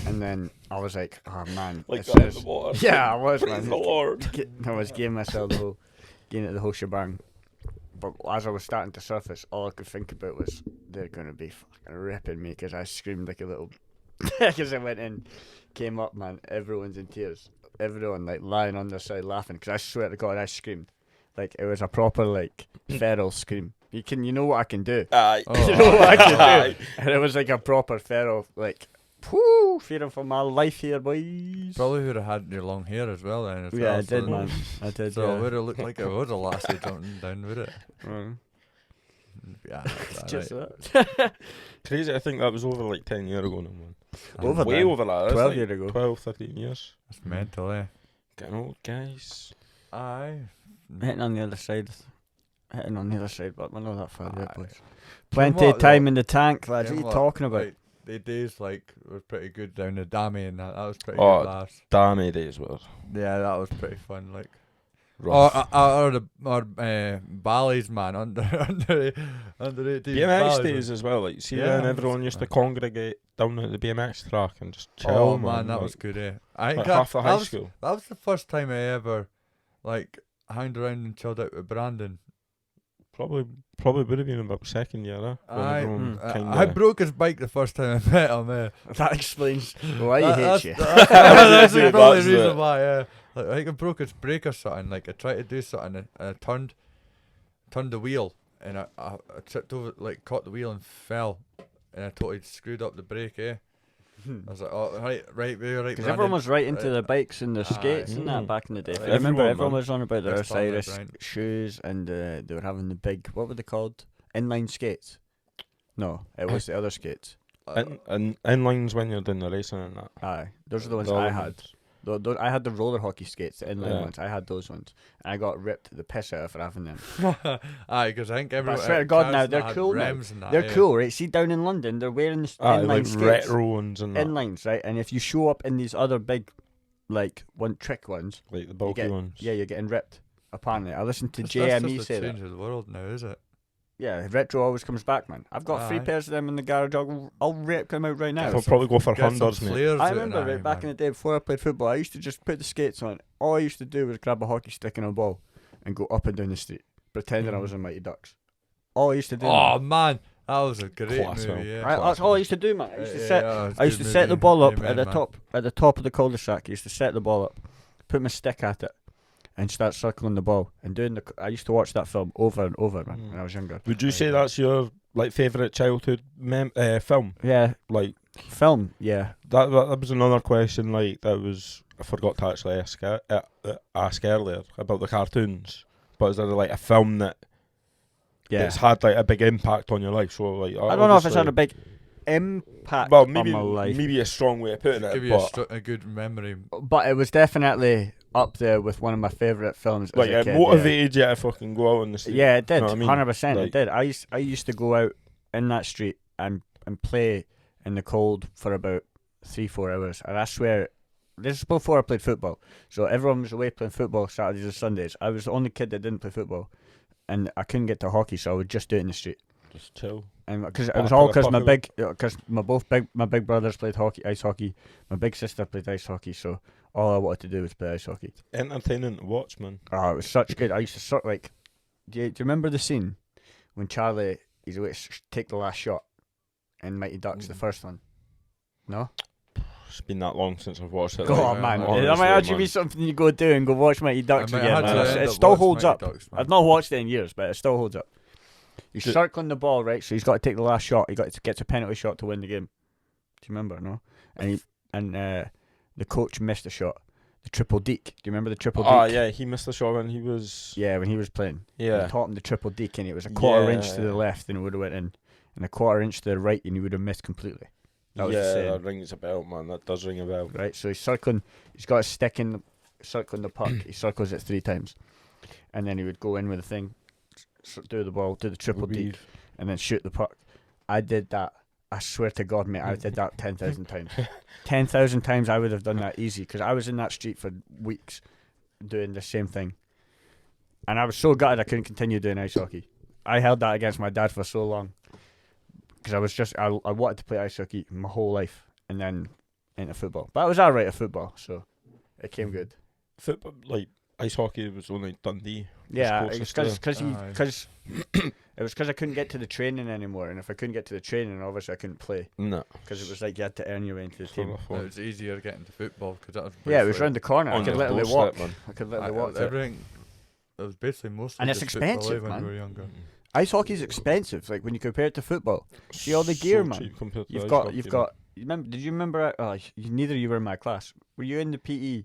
A: And then I was like, oh man.
C: Like
A: this
C: that in
A: is-
C: the water.
A: Yeah, I was,
C: Praise
A: man.
C: the Lord.
A: I was giving myself getting it the whole shebang. But as I was starting to surface, all I could think about was they're going to be fucking ripping me because I screamed like a little. Because I went in, came up, man. Everyone's in tears. Everyone like lying on their side laughing because I swear to God I screamed. Like it was a proper like feral scream. You know what I can do.
C: Aye.
B: Oh,
A: You know what I can
C: aye.
A: do. And it was like a proper feral like. Whoo, fearing for my life here, boys.
B: Probably would have had your long hair as well then. As
A: Yeah,
B: well,
A: I did,
B: so-
A: man. I did.
B: So it
A: yeah.
B: would have looked like it was a lassie jumping down, would it?
A: Mm.
B: Yeah, that's
A: Just
B: right.
A: that.
C: Crazy, I think that was over like 10 years ago now, man.
A: Over
C: Way
A: then.
C: over that. That's
A: 12
C: like
A: years ago.
C: 12, 13 years.
B: That's mental, eh?
C: Getting old, guys.
B: Aye.
A: Hitting on the other side. But we're not that far there,
B: Aye.
A: boys.
B: You know
A: Plenty
B: what,
A: of time
B: though?
A: in the tank, lads.
B: You
A: What are
B: know
A: you talking about?
B: Like, the days like were pretty good down the Dammy and that. That was pretty
C: Oh,
B: good last.
C: Damn days were
B: Yeah, that was pretty fun. Like,
C: rough.
B: or Bally's, man, under 18
C: BMX
B: Bally's
C: days
B: was-
C: as well. Like, see,
B: Yeah,
C: then everyone used to
B: man.
C: congregate down at the BMX track and just chill,
B: Oh
C: man.
B: man, that
C: like,
B: was good, eh? I think
C: like
B: that,
C: half the
B: that
C: high
B: was,
C: school.
B: that was the first time I ever like hanged around and chilled out with Brandon.
C: Probably would have been about second year, when everyone
B: I broke his bike the first time I met him.
A: That explains why he
B: That's-
A: hates you.
B: That's the probably
C: That's
B: reason
C: it.
B: why. Yeah, like, I think I broke his brake or something. Like I tried to do something and I turned the wheel and I tripped over, like caught the wheel and fell, and I totally screwed up the brake. I was like, oh right, we're right.
A: Because everyone was right into
B: Right.
A: the bikes and the skates and that
C: Mm.
A: back in the day.
B: Right.
A: I remember
C: Everyone,
A: everyone
C: man.
A: was on about their
B: Best part of
A: Osiris
B: Brian.
A: shoes and they were having the big, what were they called? Inline skates? No, it was the other skates.
C: And inlines when you're doing the racing and that.
A: Aye, those are the ones
C: The
A: I
C: other
A: had.
C: ones.
A: I had the roller hockey skates, the inline
C: Yeah.
A: ones. I had those ones. And I got ripped the piss out of for having them.
B: Aye, because I think
A: But
B: everyone.
A: I swear to God
B: cars
A: now,
B: that
A: they're
B: had
A: cool now.
B: rims and that,
A: They're
B: yeah.
A: cool, right? See, down in London, they're wearing the
C: Aye,
A: inline
C: like
A: skates.
C: retro ones and that.
A: Inlines, right? And if you show up in these other big, like, one trick ones,
C: Like the bulky
A: get-
C: ones.
A: yeah, you're getting ripped. Apparently. I listened to
B: That's
A: JME
B: just
A: say
B: the
A: that.
B: change of the world now, is it?
A: Yeah, retro always comes back, man. I've got 3
B: Aye.
A: pairs of them in the garage. I'll rip them out right now.
C: I'll probably go for
B: Get some
C: hundreds, mate.
B: flares
A: I
B: out
A: remember
B: and
A: right back in the day before I played football, I used to just put the skates on. All I used to do was grab a hockey stick and a ball and go up and down the street, pretending I was in Mighty Ducks. All I used to do.
B: Oh man, that was a great
C: Class,
B: movie.
C: man.
B: Yeah.
A: That's all I used to do, man. I used to
B: Yeah,
A: set.
B: yeah, it was a
A: I used
B: good
A: to set the
B: movie.
A: ball up
B: Amen,
A: at the
B: man.
A: top of the cul-de-sac. I used to set the ball up, put my stick at it, and start circling the ball and doing the. I used to watch that film over and over, man, when I was younger.
C: Would you say that's your like favourite childhood film?
A: Yeah,
C: Like
A: film. Yeah,
C: that was another question. Like that was I forgot to actually ask earlier about the cartoons. But is there like a film that's had like a big impact on your life? So like
A: I don't know if it's had a big impact on my life.
C: Maybe a strong way of putting it.
B: Give you a good memory.
A: But it was definitely up there with one of my favourite films.
C: Like
A: as a
C: it
A: kid,
C: motivated you to fucking go out in the street.
A: Yeah, it did.
C: You know what I mean?
A: 100%.
C: Like-
A: It did. I used to go out in that street and play in the cold for about 3-4 hours. And I swear, this is before I played football. So everyone was away playing football Saturdays and Sundays. I was the only kid that didn't play football. And I couldn't get to hockey, so I would just do it in the street.
C: Just chill.
A: And because it was all because my big brothers played ice hockey. My big sister played ice hockey, so all I wanted to do was play ice hockey.
C: Entertaining to watch, man.
A: Oh, it was such good. I used to sort like. Do you remember the scene when Charlie he's away to take the last shot, and Mighty Ducks the first one? No.
C: It's been that long since I've watched it.
A: Go on, man. That might actually be something you go do and go watch Mighty Ducks again. Man. It still holds up. I've not watched it in years, but it still holds up. He's circling the ball, right? So he's got to take the last shot. He gets a penalty shot to win the game. Do you remember? No. And the coach missed a shot. The triple deke. Do you remember the triple deke?
C: Oh yeah, he missed the shot when he was.
A: Yeah, when he was playing.
C: Yeah.
A: He taught him the triple deke, and it was a quarter inch to the left, and it would have went in, and a quarter inch to the right, and he would have missed completely. That was
C: that rings a bell, man. That does ring a bell.
A: Right, so he's circling. He's got a stick in, circling the puck. He circles it 3 times, and then he would go in with the thing, do the ball, do the triple deke, and then shoot the puck. I did that. I swear to God, mate, I did that 10,000 times. 10,000 times I would have done that easy because I was in that street for weeks doing the same thing. And I was so gutted I couldn't continue doing ice hockey. I held that against my dad for so long because I wanted to play ice hockey my whole life and then into football. But I was alright at football, so it came good.
C: Football, like ice hockey, was only Dundee.
A: Yeah, it's because it was because I couldn't get to the training anymore, and if I couldn't get to the training, obviously I couldn't play.
C: No,
A: because it was like you had to earn your way into the team.
B: It was easier getting to football because that was.
A: Yeah, it was round the corner. I could literally walk. I could literally walk.
B: Everything. It was basically mostly.
A: And it's
B: just
A: expensive,
B: when
A: man.
B: we were younger.
A: Ice hockey's expensive. Like when you compare it to football, see all the gear, man. You've got. Remember? Did you remember? Neither of you were in my class. Were you in the PE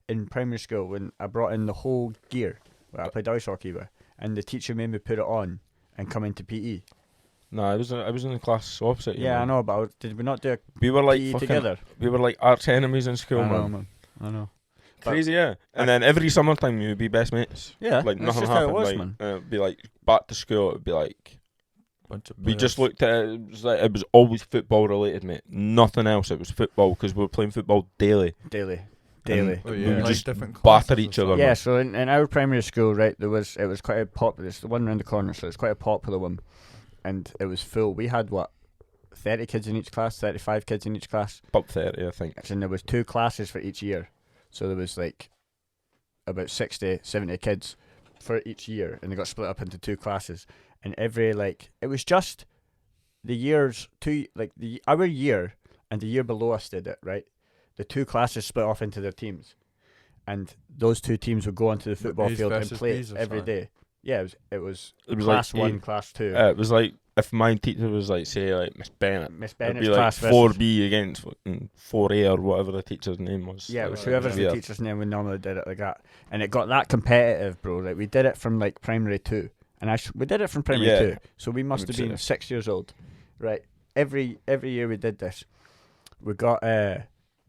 A: in primary school when I brought in the whole gear that I played ice hockey with, and the teacher made me put it on and come into PE?
C: No, I was in the class opposite.
A: Yeah, I know, but did we not do
C: we were like
A: PE together?
C: We were like arch enemies in school,
A: man. I know.
C: Crazy, yeah. And then every summertime we would be best mates.
A: Yeah,
C: like
A: that's
C: nothing
A: just
C: happened.
A: how it was,
C: like,
A: man.
C: it'd be like back to school. It'd be like
B: Bunch of
C: we just looked at it. It was like it was always football related, mate. Nothing else. It was football because we were playing football daily.
A: Daily.
C: We
B: yeah.
C: would just
B: different
C: batter each other.
A: Yeah,
C: man.
A: so in our primary school, right, it was quite a popular. It's the one around the corner, so it's quite a popular one, and it was full. We had 30 kids in each class, 35 kids in each class.
C: About 30, I think.
A: And there was 2 classes for each year, so there was like about 60, 70 kids for each year, and they got split up into 2 classes. And every it was just the years our year and the year below us did it, right? The 2 classes split off into their teams, and those 2 teams would go onto the football field and play every day. Yeah, it was class
C: like
A: 1, class 2.
C: It was like if my teacher was like say like Miss Bennett.
A: Miss Bennett's
C: it'd be
A: class
C: like 4B against 4A or whatever the teacher's name was.
A: Yeah, it was whoever's the teacher's name. We normally did it like that, and it got that competitive, bro. Like we did it from like primary 2, and we did it from primary 2, so we must have been 6 years old, right? Every year we did this. We got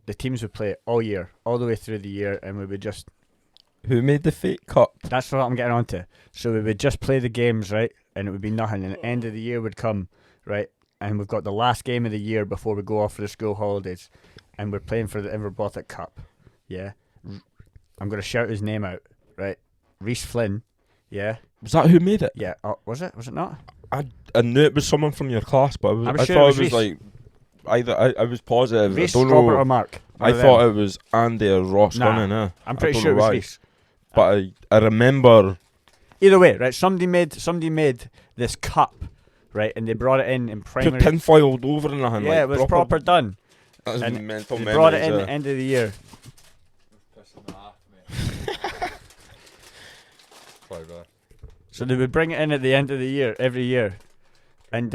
A: the teams would play all year, all the way through the year, and we would just.
C: Who made the fake cup?
A: That's what I'm getting onto. So we would just play the games, right, and it would be nothing. And the end of the year would come, right, and we've got the last game of the year before we go off for the school holidays, and we're playing for the Inverbotham Cup. Yeah, I'm gonna shout his name out, right? Reese Flynn. Yeah.
C: Was that who made it?
A: Yeah. Was it? Was it not?
C: I knew it was someone from your class, but I
A: sure
C: thought it was
A: Reece.
C: Like either I was positive.
A: Reese,
C: I don't
A: Robert,
C: know.
A: or Mark.
C: I thought it was Andy or Ross Gunning.
A: I'm pretty sure it was Reese.
C: But I remember.
A: Either way, right? Somebody made this cup, right, and they brought it in primary.
C: Put tinfoiled over and nothing.
A: Yeah, it was proper done.
C: That was
A: and
C: mental
A: they
C: memories.
A: brought it in at the end of the year.
B: like that.
A: So they would bring it in at the end of the year, every year, and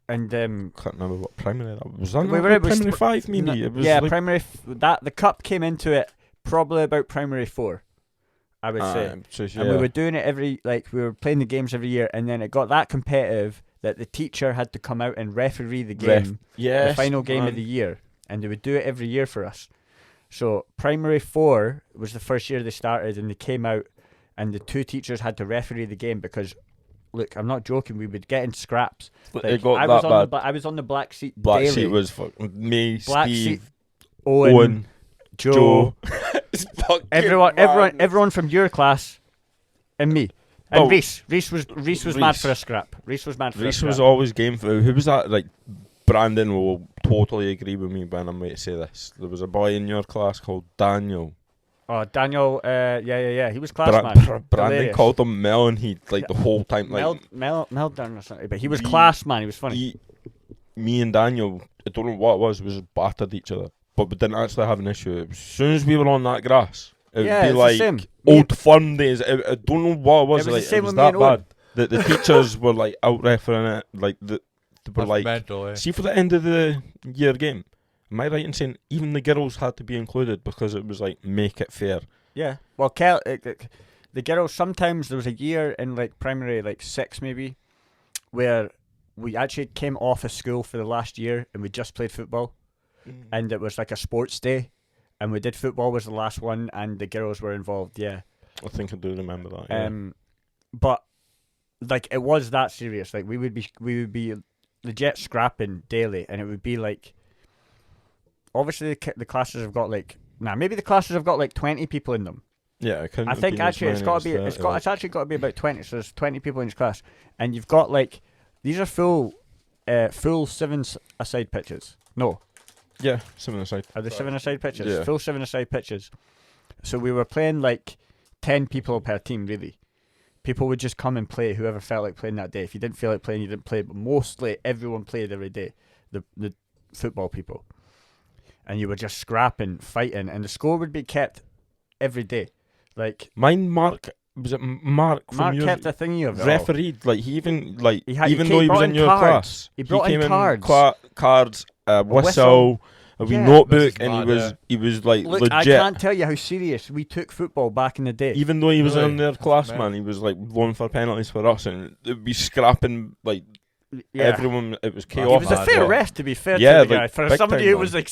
C: Can't remember what primary that was. That
A: We were able to
C: primary
A: sp-
C: 5 maybe?
A: n-
C: It was
A: yeah,
C: like,
A: primary. That the cup came into it probably about primary 4, I would say.
C: so, yeah.
A: And we were doing it we were playing the games every year, and then it got that competitive that the teacher had to come out and referee the game,
C: yes,
A: the final game of the year, and they would do it every year for us. So primary 4 was the first year they started, and they came out, and the 2 teachers had to referee the game because, look, I'm not joking, we would get in scraps.
C: It got
A: I
C: that
A: was on
C: bad.
A: I was on the black seat
C: Black
A: daily.
C: seat was fucking me,
A: Black
C: Steve,
A: seat, Owen,
C: Owen,
A: Joe.
C: It's fucking
A: Everyone,
C: madness.
A: everyone from your class, and me, and
C: Oh,
A: Reese. Reese was mad
C: Reese.
A: for a scrap. Reese was mad for a
C: Reese
A: scrap.
C: was always game for. Who was that? Like, Brandon will totally agree with me when I'm going to say this. There was a boy in your class called Daniel.
A: Oh, Daniel. Yeah. He was class man.
C: Brandon
A: Hilarious.
C: called him Mel, and he like the whole time like
A: Meltdown or something. But he was
C: We-
A: class man. He was funny.
C: me and Daniel. I don't know what it was. We just battered each other, but we didn't actually have an issue. As soon as we were on that grass, it would
A: Yeah,
C: be
A: it's the
C: like
A: same.
C: old fun days. I don't know what it was.
A: It was the
C: Like
A: same
C: it was
A: with me
C: that
A: and Owen.
C: bad that the teachers were like out refereeing it. Like they were
B: That's
C: like.
B: mental, eh?
C: See, for the end of the year game, am I right in saying even the girls had to be included because it was like make it fair?
A: Yeah. Well, the girls, sometimes there was a year in like primary, like 6 maybe, where we actually came off of school for the last year and we just played football, and it was like a sports day, and we did football was the last one, and the girls were involved. Yeah.
C: I think I do remember that. Yeah.
A: But like it was that serious. Like we would be legit scrapping daily, and it would be like, obviously the classes have got like, maybe the classes have got like 20 people in them.
C: Yeah, it couldn't
A: I
C: have
A: think
C: been as
A: actually it's
C: many
A: got
C: as
A: to be
C: 30, like.
A: it's actually got to be about 20. So there's 20 people in each class, and you've got like, these are full 7-a-side pitches. No,
C: Yeah, 7-a-side.
A: are they 7-a-side pitches?
C: Yeah.
A: Full 7-a-side pitches. So we were playing like 10 people per team really. People would just come and play, whoever felt like playing that day. If you didn't feel like playing, you didn't play. But mostly everyone played every day, the football people. And you were just scrapping, fighting, and the score would be kept every day. Like,
C: Mine, Mark, was it Mark from
A: Mark
C: your
A: kept a thingy of it all.
C: refereed? Like he even like
A: He
C: even though he was
A: brought
C: in
A: in
C: your
A: cards.
C: class,
A: He brought in
C: came
A: cards.
C: Cards, a whistle,
A: whistle.
C: a wee
A: Yeah.
C: notebook,
B: This is
C: and
B: mad,
C: he was like
A: Look,
C: legit.
A: I can't tell you how serious we took football back in the day.
C: Even though he was
B: Really?
C: in their class,
B: Mad.
C: man, he was like going for penalties for us, and it would be scrapping like
A: Yeah.
C: everyone. It was
A: He
C: chaos.
A: was a
B: Mad,
A: fair
B: yeah.
A: rest, to be fair
C: Yeah,
A: to the guy.
C: like,
A: For
C: big
A: somebody
C: time,
A: who
C: man.
A: was like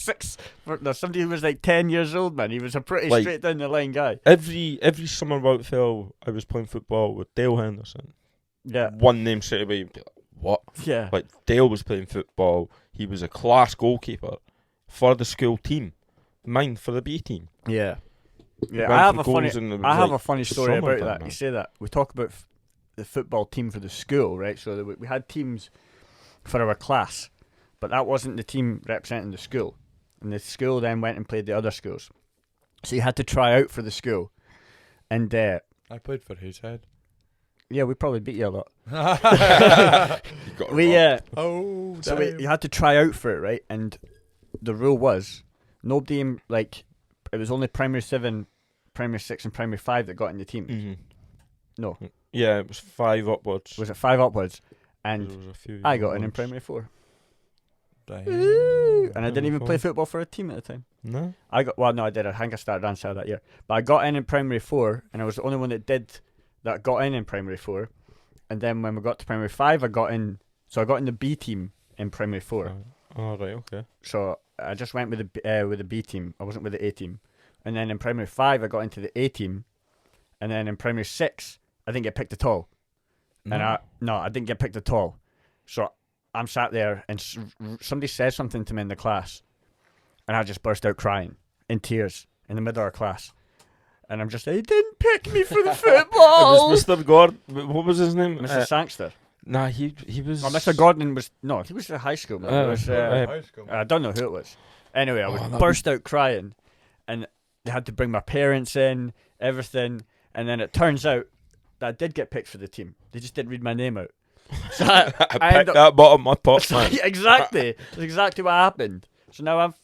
A: somebody who was like 10 years old, man, he was a pretty
C: Like-
A: straight down the line guy.
C: Every summer about Phil, I was playing football with Dale Henderson.
A: Yeah.
C: One name straight away, you'd be like, what?
A: Yeah.
C: Like Dale was playing football. He was a class goalkeeper for the school team. Mine for the B team.
A: Yeah.
C: We
A: Yeah.
C: went
A: I have
C: for
A: a funny
C: goals and it was
A: I have
C: like
A: a funny story about
C: summertime,
A: that.
C: man.
A: You say that. We talk about the football team for the school, right? So we had teams for our class, but that wasn't the team representing the school. And the school then went and played the other schools. So you had to try out for the school. And
B: I played for his head.
A: yeah, we probably beat you a lot.
C: You got it
A: We
C: wrong.
B: Oh,
A: so
B: damn.
A: you had to try out for it, right? And the rule was nobody in, like, it was only primary 7, primary 6 and primary 5 that got in the team.
C: Mhm.
A: No.
C: Yeah, it was 5 upwards.
A: Was it 5 upwards?
C: There
A: And
C: was a few
A: I got in
C: ones.
A: primary 4.
B: Damn.
A: And I didn't even play football for a team at the time.
C: No.
A: I did. I think I started dancing that year. But I got in primary 4, and I was the only one that got in primary 4. And then when we got to primary 5, I got in the B team in primary 4.
C: Oh, right, okay.
A: So I just went with the B team. I wasn't with the A team. And then in primary 5, I got into the A team. And then in primary 6, I didn't get picked at all. And I didn't get picked at all. So I'm sat there, and somebody says something to me in the class, and I just burst out crying in tears in the middle of our class. And I'm just like, he didn't pick me for the
C: It
A: football.
C: was Mr. Gord. What was his name?
A: Mr. Sangster.
C: Nah, he was.
A: Oh, Mr. Gordon was he was at high school. Man. It was,
B: High school.
A: I don't know who it was. Anyway, I
C: Oh,
A: would
C: that'd
A: burst out crying, and they had to bring my parents in, everything, and then it turns out that I did get picked for the team. They just didn't read my name out. So I
C: I
A: end
C: picked
A: up-
C: that bottom of my top, man.
A: exactly. That's exactly what happened. So now I'm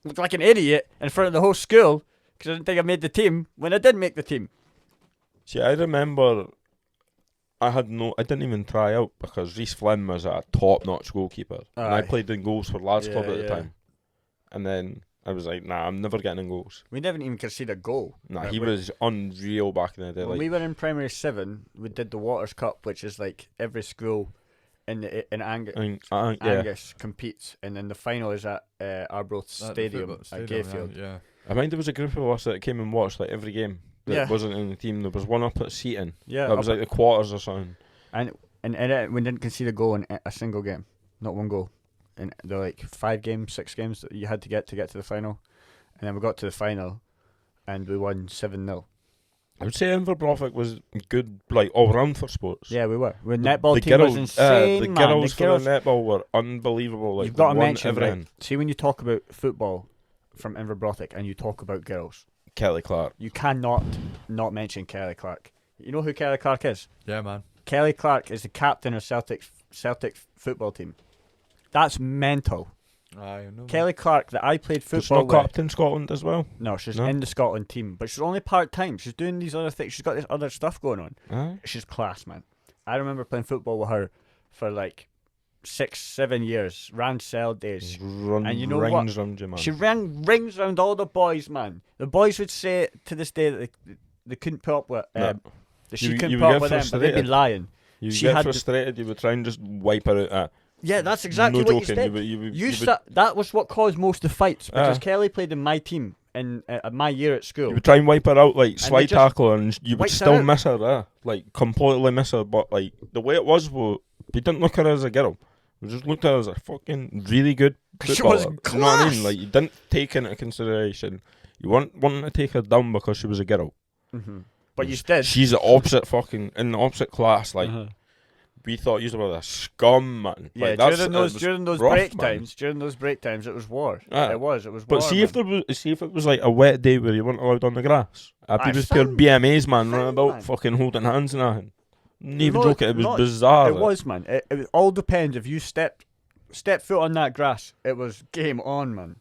A: look like an idiot in front of the whole school because I didn't think I made the team when I did make the team.
C: See, I remember I didn't even try out because Reece Flynn was a top-notch goalkeeper, and I
A: Aye.
C: played in goals for Lads Club
A: Yeah,
C: at the
A: yeah.
C: time. And then I was like, nah, I'm never getting in goals.
A: We never even conceded a goal.
C: Nah,
A: Like,
C: he
A: we-
C: was unreal back in the day.
A: When
C: Like,
A: we were in primary 7, we did the Waters Cup, which is like every school in
C: yeah.
A: Angus competes, and then the final is at Arbroath Stadium at Gayfield.
B: Yeah.
C: I mind there was a group of us that came and watched like every game that
A: Yeah.
C: wasn't in the team. There was one up at Seaton.
A: Yeah,
C: That was like the quarters or something.
A: and we didn't concede a goal in a single game, not one goal. And they're like 5 games, 6 games that you had to get to the final, and then we got to the final, and we won 7-0.
C: I would say Inverbrothick was good, like all round for sports.
A: Yeah, we were. The
C: The
A: netball team was insane,
C: the
A: man.
C: girls for the netball were unbelievable. Like,
A: You've got to
C: they won
A: mention,
C: everything.
A: right? See, when you talk about football from Inverbrothick and you talk about girls,
C: Kelly Clark.
A: you cannot not mention Kelly Clark. You know who Kelly Clark is?
B: Yeah, man.
A: Kelly Clark is the captain of Celtic football team. That's mental.
B: I know.
A: Kelly Clark, that I played
C: She's
A: football
C: not
A: with.
C: captain Scotland as well.
A: No, she's
C: No?
A: in the Scotland team, but she's only part time. She's doing these other things. She's got this other stuff going on.
C: Aye.
A: She's class, man. I remember playing football with her for like 6-7 years. Ran cell days. And you know what?
C: Rings round you, man.
A: She ran rings around all the boys, man. The boys would say to this day that they couldn't put up with
C: No.
A: that she
C: You-
A: couldn't
C: you
A: put
C: would
A: up
C: get
A: with them, but they'd be
C: frustrated.
A: lying.
C: You
A: she
C: get
A: had the-
C: frustrated, you would try and just wipe her out.
A: Yeah, that's exactly
C: no
A: what
C: joking.
A: you said.
C: You would,
A: That was what caused most of the fights because
C: Ah.
A: Kelly played in my team in my year at school.
C: you would try and wipe her out, like
A: they
C: slide
A: just
C: tackle her, and you would
A: wiped her
C: still
A: out.
C: miss her, like completely miss her. But like the way it was, we didn't look at her as a girl. We just looked at her as a fucking really good
A: She
C: footballer.
A: was
C: You know what I mean?
A: class.
C: Like you didn't take into consideration. You weren't wanting to take her down because she was a girl.
A: Mm-hmm. But you did.
C: She's the opposite in the opposite class. Like
A: Uh-huh.
C: we thought you were a scum, man.
A: Yeah,
C: like, that's,
A: during those
C: rough,
A: break
C: man.
A: times, it was war.
C: Ah.
A: It was war.
C: But see if it was like a wet day where you weren't allowed on the grass. Happy
A: Aye,
C: was pure
A: fine.
C: BMAs, man, running
A: Fine,
C: about
A: man.
C: fucking holding hands and nothing. Not even
A: No,
C: joking, it was
A: not-
C: bizarre.
A: It was, man. It all depends. If you stepped foot on that grass, it was game on, man.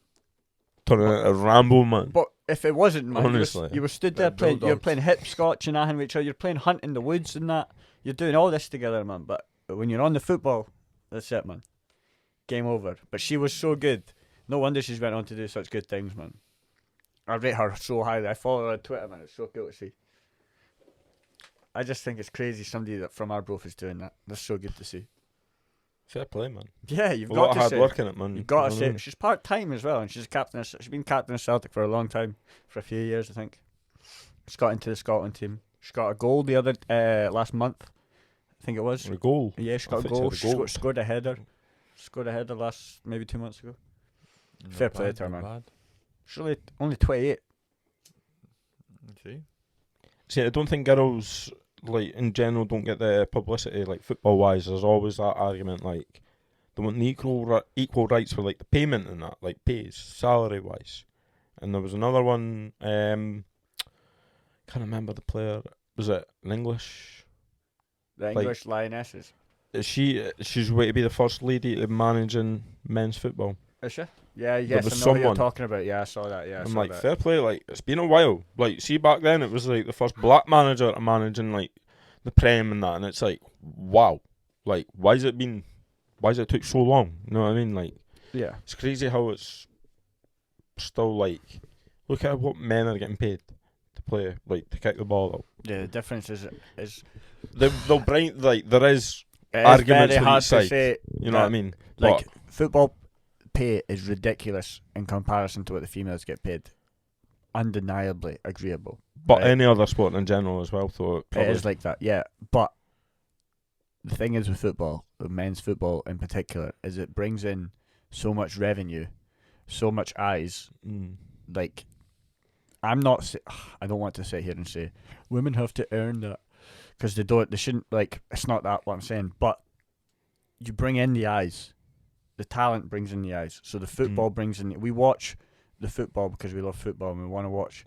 C: Turning into a Rambo, man.
A: But if it wasn't, man,
C: Honestly.
A: you were stood
B: They're
A: there playing. You were
B: bulldogs.
A: playing hip scotch and nothing with each other. You're playing hunt in the woods and that. You're doing all this together, man. But when you're on the football, that's it, man. Game over. But she was so good. No wonder she's went on to do such good things, man. I rate her so highly. I follow her on Twitter, man. It's so cool to see. I just think it's crazy somebody that from Arbroath is doing that. That's so good to see.
C: Fair play, man.
A: Yeah, you've
C: A
A: got
C: lot of
A: to
C: hard
A: say.
C: work in it, man.
A: You've got to
C: You know
A: say
C: what I mean?
A: she's part time as well, and she's been captain of Celtic for a long time, for a few years, I think. She's got into the Scotland team. She got a goal the other last month, I think it was.
C: A goal.
A: Yeah, she
C: I
A: got a
C: thought you
A: goal.
C: said
A: She
C: a goal.
A: scored a header. Scored a header maybe 2 months ago.
B: Not
A: Fair play
B: bad,
A: to her,
B: not
A: man.
B: bad.
A: She's only 28.
B: See?
C: See, I don't think girls, like, in general, don't get the publicity, like, football-wise. There's always that argument, like, they want the equal rights for, like, the payment and that, like, pays, salary-wise. And there was another one, can't remember the player, was it an English?
A: The
C: Like-
A: English Lionesses.
C: She's way to be the first lady to manage in men's football.
A: Is she? Yeah, yes,
C: was
A: I know who you're
C: someone-
A: talking about. Yeah, I saw that. Yeah, I
C: I'm
A: saw
C: like,
A: that.
C: fair play, like, it's been a while. Like, see, back then, it was, like, the first black manager to manage in, like, the Prem and that, and it's like, wow. Like, why has it took so long? You know what I mean? Like,
A: Yeah.
C: it's crazy how it's still, like, look at what men are getting paid to play, like, to kick the ball out.
A: Yeah, the difference is
C: They'll bring, like, there is,
A: it is
C: Arguments
A: very
C: for
A: hard
C: each
A: to
C: side.
A: say.
C: you know what I mean?
A: Like, football pay is ridiculous in comparison to what the females get paid. Undeniably agreeable.
C: But
A: right.
C: any other sport in general as well, so
A: It is like that, yeah. But the thing is with football, with men's football in particular, is it brings in so much revenue, so much eyes. Like, I don't want to sit here and say women have to earn that, because they don't. They shouldn't. Like, it's not that what I'm saying. But you bring in the eyes. The talent brings in the eyes. So the football brings in. We watch the football because we love football and we want to watch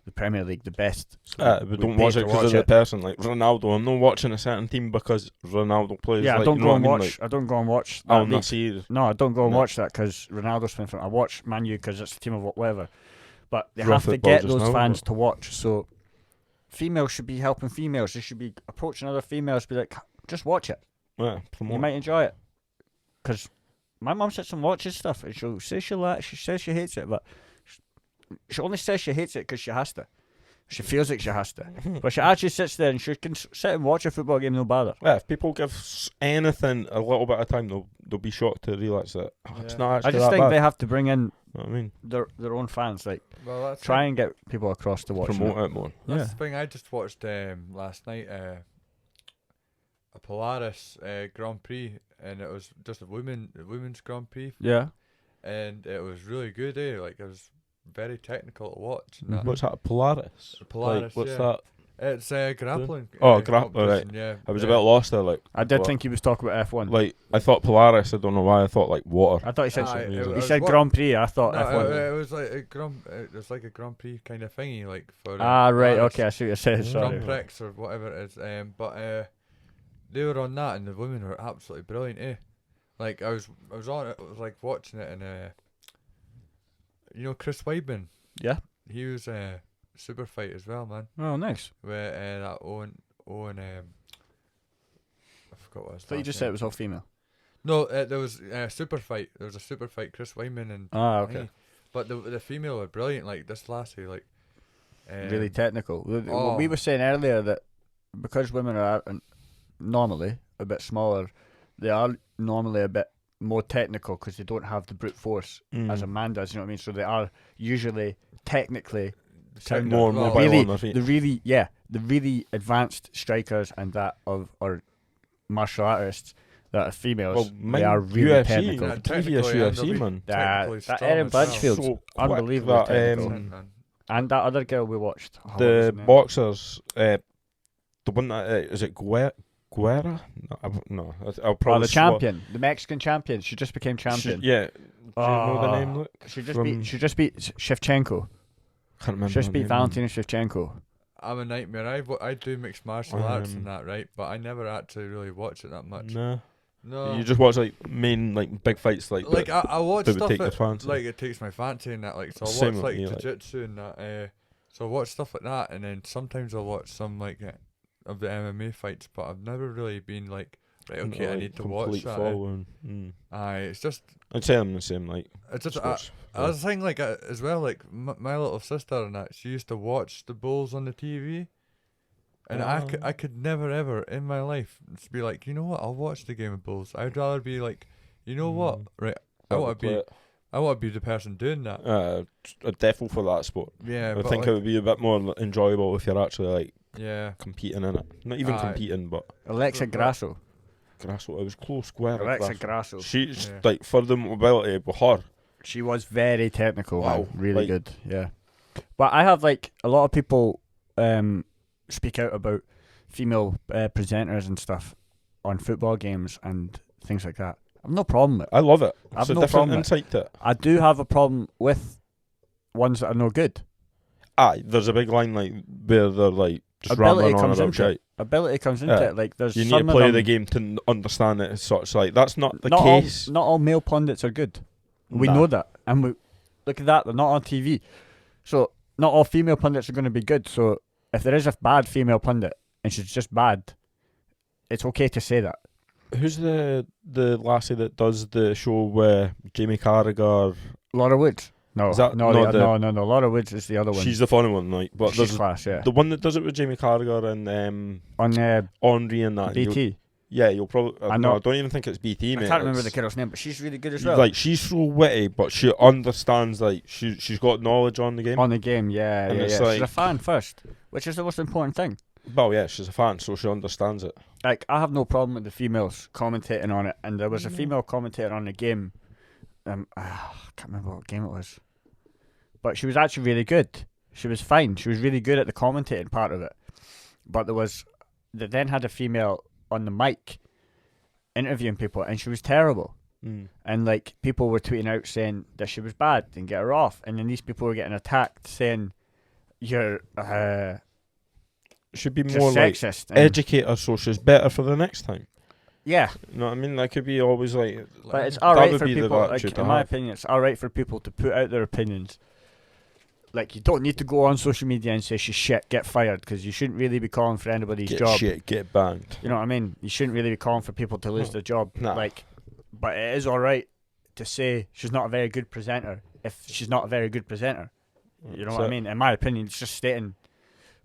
A: the Premier League, the best. So
C: we don't watch it because of the person. Like Ronaldo, I'm not watching a certain team because Ronaldo plays.
A: Yeah,
C: like,
A: I don't
C: you
A: go
C: know
A: and
C: what I
A: watch.
C: mean? Like,
A: I don't go and watch.
C: Al
A: That league.
C: Nassr.
A: No, I don't go and
C: No.
A: watch that because Ronaldo's playing for. I watch Man U because it's a team of whatever. But they
C: Raw
A: have to
C: football
A: get
C: just
A: those
C: now,
A: fans
C: but-
A: to watch. So females should be helping females. They should be approaching other females. Be like, just watch it.
C: Yeah, promote.
A: You might enjoy it. Because my mum sits and watches stuff, and she'll say she says she hates it, but she only says she hates it because she has to. She feels like she has to. But she actually sits there and she can sit and watch a football game, no bother.
C: Yeah, if people give anything a little bit of time, they'll be shocked to realise that it's not actually
A: I just
C: that
A: think
C: bad.
A: they have to bring in
C: You know what I mean?
A: their own fans, like
B: Well,
A: try and get people across to watch
C: Promote it more.
B: that's the thing. I just watched last night a Polaris Grand Prix, and it was just a women's Grand Prix,
A: Yeah.
B: and it was really good. Like, it was very technical to watch. And
C: What's that? Polaris.
B: Polaris,
C: Like, what's
B: yeah.
C: that?
B: It's grappling.
C: Oh, grappling, right.
B: competition, Yeah.
C: I was a bit lost there. Like,
A: I did
C: what?
A: think he was talking about F1.
C: Like, I thought Polaris. I don't know why. I thought like water.
A: I thought he said
B: Aye,
C: something.
B: it
C: He
A: he
B: was
A: said
B: what-
A: Grand Prix. I thought
B: No,
A: F1.
B: it was like a Grand Prix kind of thingy, like for
A: Right.
B: Polaris
A: Okay, I see what you're saying. Sorry.
B: Grand Prix or whatever it is. But they were on that, and the women were absolutely brilliant. Like I was on it. I was like watching it, and Chris Weidman.
A: Yeah.
B: He was super fight as well, man.
A: Oh, nice.
B: Where that Owen I forgot what his
A: Thought you
B: last
A: just
B: name.
A: said it was all female.
B: No, there was a super fight. There was a super fight. Chris Weidman and
A: Okay.
B: thingy. But the female were brilliant. Like this lassie, like
A: Really technical.
B: oh.
A: We were saying earlier that because women are normally a bit smaller, they are normally a bit more technical because they don't have the brute force as a man does. You know what I mean? So they are usually technically sound
C: more
B: well,
C: mobile
A: really,
C: on their feet.
A: the really advanced strikers and that of or martial artists that are females.
C: Well,
A: they
C: mine
A: are really
C: UFC,
A: technical.
B: Yeah,
C: previous
B: technically, and
C: UFC
B: they'll be
C: man.
B: technically
A: That
B: strong
A: Erin
B: as well.
A: Blanchfield's
C: So quick
A: unbelievably
C: that,
A: technical.
B: Man.
A: And that other girl we watched. Oh, what was
C: The
A: her name?
C: boxers, the one that is it Guerra? No, I'll
A: Oh,
C: probably
A: the champion, the Mexican champion. She just became champion.
C: Yeah. Do you know the name? Look,
A: She just
C: from-
A: beat Shevchenko.
C: can't remember.
A: She just
C: her
A: beat
C: name.
A: Valentina Shevchenko.
B: I'm a nightmare. I do mixed martial arts
C: Um,
B: and that, right? But I never actually really watch it that much.
C: Nah.
B: No.
C: You just watch like main like big fights like
B: like
C: that.
B: I watch
C: that would
B: stuff
C: take your
B: that,
C: fancy.
B: like it takes my fancy and that, like, so I
C: Same
B: watch
C: with
B: like
C: me, like-
B: jiu-jitsu and that. So I watch stuff like that, and then sometimes I'll watch some like of the MMA fights, but I've never really been like, right, okay, I
C: Like,
B: need to watch
C: complete
B: that.
C: following.
B: Aye, it's just
C: I'd say I'm the same. Like
B: it's just
C: sports.
B: I was thinking like as well, like my little sister and that, she used to watch the Bulls on the TV. And I could never ever in my life just be like, you know what, I'll watch the game of Bulls. I'd rather be like, you know what, right, I want to be the person doing that.
C: a devil for that sport.
B: Yeah,
C: I
B: but
C: think
B: like,
C: it would be a bit more enjoyable if you're actually like
B: yeah,
C: competing in it. Not even
B: Aye.
C: competing, but
A: Alexa
B: But-
A: Grasso.
C: Grasso. It was close. Square.
A: Alexa Grasso.
C: She's
B: Yeah.
C: like for the mobility with her.
A: She was very technical.
C: Wow,
A: Man. Really
C: like-
A: good. Yeah. But I have like a lot of people speak out about female presenters and stuff on football games and things like that. I've no problem with it.
C: I love it.
A: I've
C: It's a
A: no
C: different
A: problem with
C: insight to it.
A: I do have a problem with ones that are no good.
C: Aye, there's a big line like where they're like just
A: Ability
C: rambling on
A: comes
C: about
A: into
C: shit.
A: it. Ability comes into
C: Yeah.
A: it. Like there's
C: You need
A: some
C: to play
A: of
C: the
A: them,
C: game to understand it as such. Like that's not the
A: not
C: case.
A: Not all male pundits are good. We
C: Nah.
A: know that, and we look at that. They're not on TV, so not all female pundits are going to be good. So if there is a bad female pundit and she's just bad, it's okay to say that.
C: Who's the lassie that does the show where Jamie Carragher?
A: Laura Woods. No,
C: Is that
A: no,
C: not
A: no. Laura Woods is the other one.
C: She's the funny one, like. But
A: She's
C: there's
A: class, yeah.
C: the one that does it with Jamie Carragher and
A: On
C: Henri and that.
A: BT.
C: You'll probably.
A: I
C: No,
A: know.
C: I don't even think it's BT,
A: I
C: mate.
A: can't remember the
C: It's-
A: kiddo's name, but she's really good as well.
C: Like she's so witty, but she understands. Like she's got knowledge on the game.
A: on the game, yeah,
C: And
A: yeah,
C: it's
A: yeah. She's a
C: like-
A: fan first, which is the most important thing.
C: Well, yeah, she's a fan, so she understands it.
A: Like, I have no problem with the females commentating on it, and there was a
C: No.
A: female commentator on the game. I can't remember what game it was, but she was actually really good. She was fine. She was really good at the commentating part of it. But they then had a female on the mic interviewing people, and she was terrible. And like people were tweeting out saying that she was bad and get her off, and then these people were getting attacked saying you're
C: Should be
A: just
C: more like
A: sexist. and-
C: educate her so she's better for the next time.
A: yeah,
C: You know what I mean? That could be always like.
A: but it's
C: That
A: alright
C: would
A: for
C: be the
A: people. Like,
C: attitude to
A: in my
C: have.
A: opinion, it's alright for people to put out their opinions. like, you don't need to go on social media and say she's shit, get fired, because you shouldn't really be calling for anybody's
C: Get
A: job.
C: shit, get banged.
A: You know what I mean? You shouldn't really be calling for people to lose their job.
C: Nah.
A: Like, but it is all right to say she's not a very good presenter if she's not a very good presenter. You know what I mean? In my opinion, it's just stating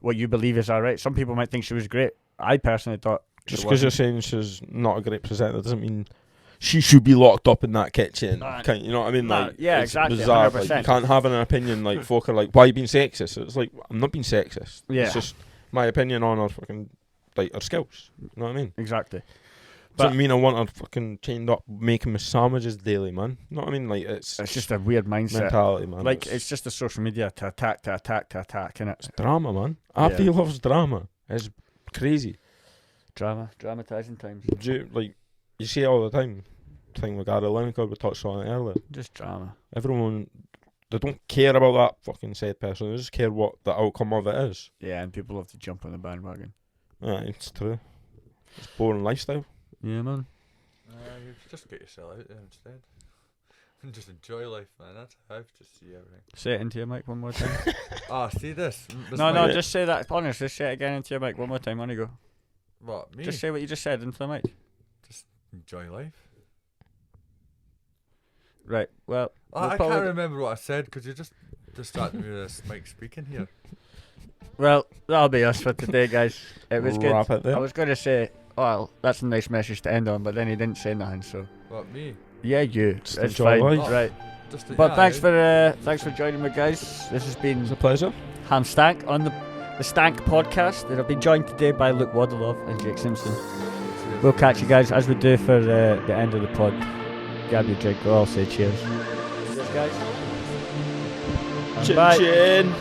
A: what you believe is all right. Some people might think she was great. I personally thought
C: Just because you're saying she's not a great presenter doesn't mean she should be locked up in that kitchen. You know what I mean?
A: Nah,
C: Like,
A: yeah,
C: it's
A: exactly,
C: bizarre. Like,
A: 100%.
C: you can't have an opinion. Like, folk are like, why are you being sexist? It's like, I'm not being sexist.
A: Yeah.
C: It's just my opinion on her fucking, like, her skills. You know what I mean?
A: exactly.
C: Doesn't mean I want her fucking chained up making me sandwiches daily, man. You know what I mean? Like, it's
A: just a weird mindset.
C: mentality, man.
A: Like, it's just the social media to attack, innit?
C: It's drama, man.
A: Yeah.
C: After loves drama. It's crazy.
A: Dramatising times.
C: Like, you see it all the time. Thing with Gary Lineker, we touched on it earlier.
A: Just drama.
C: Everyone, they don't care about that fucking said person. They just care what the outcome of it is.
A: Yeah, and people have to jump on the bandwagon.
C: Yeah, it's true. It's boring lifestyle.
A: Yeah, man.
B: You just get yourself out there instead. And just enjoy life, man. That's how I have to see everything.
A: Say it into your mic one more time.
B: See this?
A: No, just say that. Honest, just say it again into your mic one more time. On you go.
B: What, me?
A: Just say what you just said into the mic.
B: Just enjoy life.
A: Right, well.
B: I can't remember what I said because you just distracted me with this mic speaking here.
A: Well, that'll be us for today, guys. It was good.
C: Wrap it there.
A: I was going to say, oh, that's a nice message to end on, but then he didn't say nothing, so.
B: What, me?
A: Yeah, you.
C: Just
A: It's
C: enjoy
A: fine.
C: life.
A: Right.
B: Just
A: But thanks for joining me, guys. This has been
C: It's a pleasure.
A: HamStank on the Stank podcast. And I've been joined today by Luke Waddleoff and Jake Simpson. We'll catch you guys as we do for the end of the pod. Grab your drink, we'll all say cheers. Cheers, guys. And
C: Chin
A: bye.
C: chin.